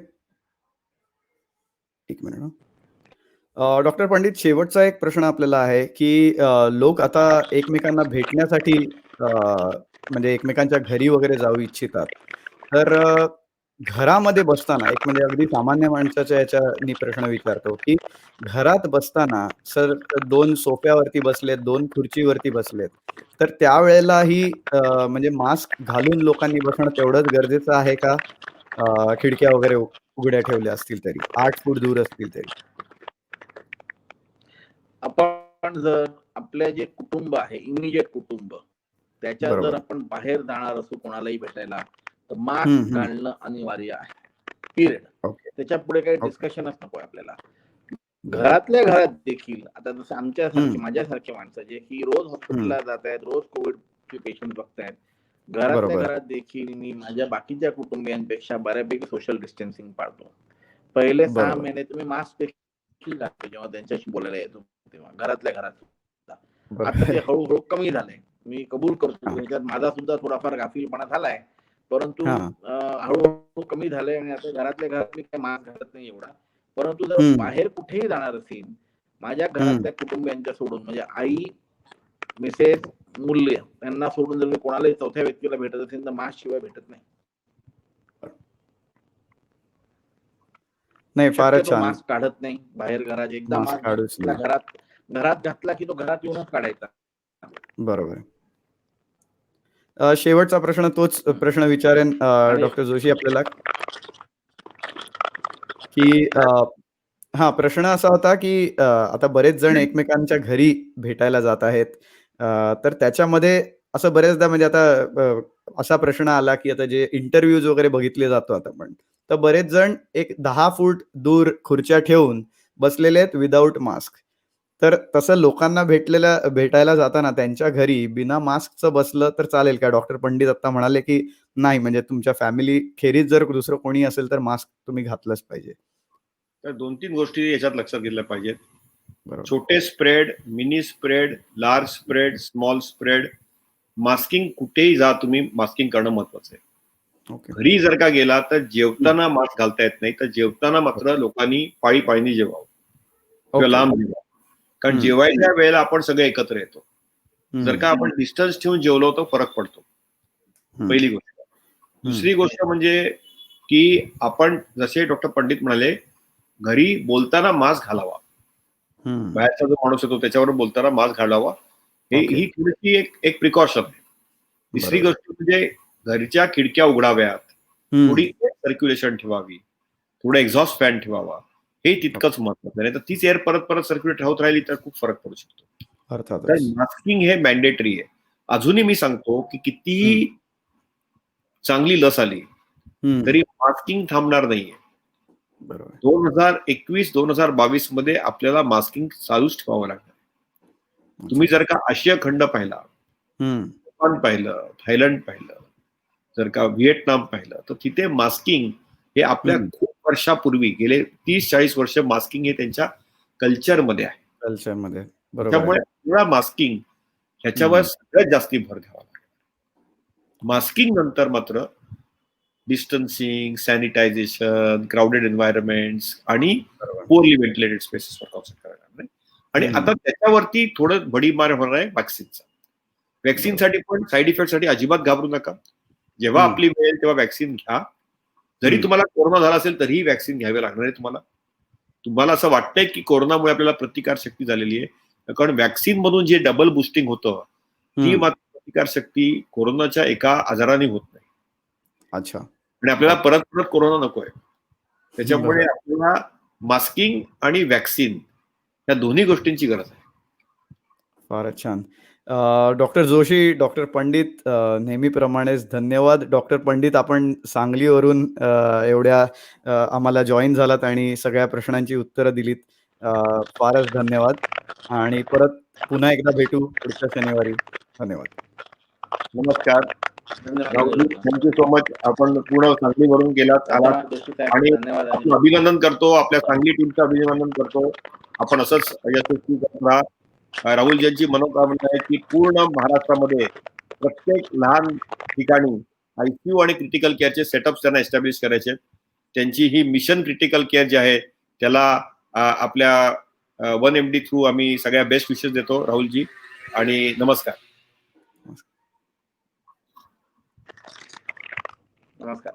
Speaker 1: एक मिनिट हां. डॉक्टर पंडित, शेवटचा एक प्रश्न आपल्याला आहे, की लोक आता एकमेकांना भेटण्यासाठी म्हणजे एकमेकांच्या घरी वगैरे जाऊ इच्छितात. तर घरामध्ये बसताना एक म्हणजे अगदी सामान्य माणसाच्या याच्यानी प्रश्न विचारतो, की घरात बसताना सर 2 सोफ्यावरती बसलेत, 2 खुर्चीवरती बसलेत. तर त्यावेळेलाही म्हणजे मास्क घालून लोकांनी बसणं तेवढंच गरजेचं आहे का? खिडक्या वगैरे उघड्या ठेवल्या असतील तरी, 8 फूट दूर असतील तरी?
Speaker 3: आपण जर आपले जे कुटुंब आहे, इमिडिएट कुटुंब, त्याच्यात जर
Speaker 1: बरोबर.
Speaker 3: आपण बाहेर जाणार असू कोणालाही भेटायला, तर
Speaker 1: हं,
Speaker 3: मास्क
Speaker 1: हं.
Speaker 3: घालणं अनिवार्य आहे. पिरियड.
Speaker 1: ओके,
Speaker 3: त्याच्या पुढे काही
Speaker 1: ओके.
Speaker 3: डिस्कशनच नकोय आपल्याला.
Speaker 1: बरोबर.
Speaker 3: घरातल्या घरात देखील आता जसं
Speaker 1: हं,
Speaker 3: माझ्यासारखे माणसं जे की रोज
Speaker 1: हं.
Speaker 3: हॉस्पिटलला जात आहेत, रोज कोविडचे पेशंट बघतायत. घरातल्या
Speaker 1: बरोबर.
Speaker 3: घरात देखील मी माझ्या बाकीच्या कुटुंबियांपेक्षा बऱ्यापैकी सोशल डिस्टन्सिंग पाळतो. पहिले 6
Speaker 1: बरोबर.
Speaker 3: महिने तुम्ही मास्क देखील घातले जेव्हा त्यांच्याशी बोलायला येतो तेव्हा घरातल्या घरात सुद्धा. आता ते
Speaker 1: बरोबर.
Speaker 3: हळूहळू कमी झालंय. मी कबूल करतो
Speaker 1: हां,
Speaker 3: त्याच्यात माझा सुद्धा थोडाफार गाफीलपणा झालाय. परंतु
Speaker 1: हां.
Speaker 3: हळूहळू कमी झालंय आणि आता घरातल्या घरात मी काही मास्क घालत नाही एवढा. परंतु जर
Speaker 1: हं,
Speaker 3: बाहेर कुठेही जाणार असेल, माझ्या
Speaker 1: हं.
Speaker 3: घरातल्या कुटुंबियांच्या सोडून म्हणजे आई, मिसेस, मूल्य यांना सोडून जर मी कोणालाही चौथ्या व्यक्तीला भेटत असेल तर मास्क शिवाय भेटत नाही.
Speaker 1: नाही, फारच
Speaker 3: शक्यतो
Speaker 1: छान.
Speaker 3: मास्क काढत नाही बाहेर घरात. एकदा
Speaker 1: मास्क
Speaker 3: मास्क
Speaker 1: काढूच
Speaker 3: घातला
Speaker 1: नाही.
Speaker 3: घरात घातला की तो घरात येऊनच काढायचा.
Speaker 1: बरोबर. शेवटचा प्रश्न तोच प्रश्न विचारेन
Speaker 3: आणि
Speaker 1: डॉक्टर जोशी आपल्याला, की हां, प्रश्न असा होता, की आता बरेच जण एकमेकांच्या घरी भेटायला जात आहेत. तर त्याच्यामध्ये असं बऱ्याचदा म्हणजे आता असा प्रश्न आला, की आता जे इंटरव्ह्यूज वगैरे बघितले जातो आता आपण. तर बरेच जण एक 10 फूट दूर खुर्च्या ठेवून बसलेले आहेत विथआऊट मास्क. तर तसं लोकांना भेटायला जाताना त्यांच्या घरी बिना मास्कचं बसलं तर चालेल का? डॉक्टर पंडित आता म्हणाले, की नाही म्हणजे तुमच्या फॅमिली खेरीज जर दुसरं कोणी असेल तर मास्क तुम्ही घातलंच पाहिजे.
Speaker 2: तर 2-3 गोष्टी याच्यात लक्षात घेतल्या पाहिजेत.
Speaker 1: बरोबर.
Speaker 2: छोटे spread, mini spread, large spread, small spread, masking कुठेही जा तुम्ही मास्किंग करणं महत्वाचं आहे.
Speaker 1: ओके.
Speaker 2: घरी जर का गेला तर जेवताना मास्क घालता येत नाही, तर जेवताना मात्र लोकांनी पाळीपाळीने जेवावं किंवा
Speaker 1: ओके.
Speaker 2: लांब जेवावं. कारण
Speaker 1: हं.
Speaker 2: जेवायच्या वेळेला आपण सगळे एकत्र येतो. जर का
Speaker 1: हं,
Speaker 2: आपण डिस्टन्स ठेवून जेवलो तर फरक पडतो.
Speaker 1: हं,
Speaker 2: पहिली गोष्ट.
Speaker 1: हं.
Speaker 2: दुसरी गोष्ट म्हणजे की आपण जसे डॉक्टर पंडित म्हणाले,
Speaker 4: घरी बोलताना मास्क घालावा. बाहेरचा जो माणूस येतो त्याच्यावर बोलताना मास्क घालावा. ही थोडीशी एक प्रिकॉशन आहे. तिसरी गोष्ट म्हणजे घरच्या खिडक्या उघडाव्यात, थोडी सर्क्युलेशन ठेवावी, थोडं एक्झॉस्ट फॅन ठेवावा. हे तितकंच महत्वाचं आहे. नाही तर तीच एअर परत परत सर्क्युलेट होत राहिली तर खूप फरक पडू शकतो. तर मास्किंग हे मॅन्डेटरी आहे. अजूनही मी सांगतो की कितीही चांगली लस आली तरी मास्किंग थांबणार नाहीये. 2021-2022 मध्ये आपल्याला मास्किंग चालूच ठेवावं लागणार. तुम्ही जर का आशिया खंड पाहिला, जपान पाहिलं, थायलंड पाहिलं, जर का व्हिएटनाम पाहिलं, तर तिथे मास्किंग हे आपल्या खूप वर्षापूर्वी गेले 30-40 वर्ष मास्किंग हे त्यांच्या कल्चरमध्ये आहे. त्यामुळे पुरा मास्किंग ह्याच्यावर सगळ्यात जास्ती भर द्यावा लागेल. मास्किंग नंतर मात्र डिस्टन्सिंग, सॅनिटायझेशन, क्राऊडेड एन्व्हायरमेंट्स आणि पोअरली व्हेंटिलेटेड स्पेसेसवर कॉन्सन्ट्रेट करणार नाही. आणि आता त्याच्यावरती थोडं भडीमार होणार आहे व्हॅक्सिनचा. व्हॅक्सिनसाठी पण साईड इफेक्टसाठी अजिबात घाबरू नका. जेव्हा आपली वेळ तेव्हा व्हॅक्सिन घ्या. जरी तुम्हाला कोरोना झाला असेल तरीही व्हॅक्सिन घ्यावे लागणार आहे तुम्हाला. तुम्हाला असं वाटतंय की कोरोनामुळे आपल्याला प्रतिकार शक्ती झालेली आहे, कारण व्हॅक्सिन मधून जे डबल बुस्टिंग होतं ती मात्र प्रतिकार शक्ती कोरोनाच्या एका आजाराने होत नाही.
Speaker 1: अच्छा.
Speaker 4: आणि आपल्याला परत परत कोरोना नकोय. त्याच्यामुळे आपल्याला मास्किंग आणि व्हॅक्सिन या दोन्ही गोष्टींची गरज आहे.
Speaker 1: फारच छान. डॉक्टर जोशी, डॉक्टर पंडित, नेहमीप्रमाणेच धन्यवाद. डॉक्टर पंडित, आपण सांगलीवरून एवढ्या आम्हाला जॉईन झालात आणि सगळ्या प्रश्नांची उत्तरं दिलीत. फारच धन्यवाद आणि परत पुन्हा एकदा भेटू पुढच्या शनिवारी. धन्यवाद.
Speaker 4: नमस्कार. Thank you so much. आपण पूर्ण सांगलीवरून गेलात आलात आणि आपण अभिनंदन करतो. आपल्या सांगली टीमचं अभिनंदन करतो. आपण असंच यशस्वी करा. राहुलजींची मनोकामना आहे की पूर्ण महाराष्ट्रामध्ये प्रत्येक लहान ठिकाणी आयसीयू आणि क्रिटिकल केअरचे सेटअप त्यांना एस्टॅब्लिश करायचे. त्यांची ही मिशन क्रिटिकल केअर जी आहे त्याला आपल्या 1MD थ्रू आम्ही सगळ्या बेस्ट विशेस देतो राहुलजी. आणि नमस्कार.
Speaker 3: नमस्कार.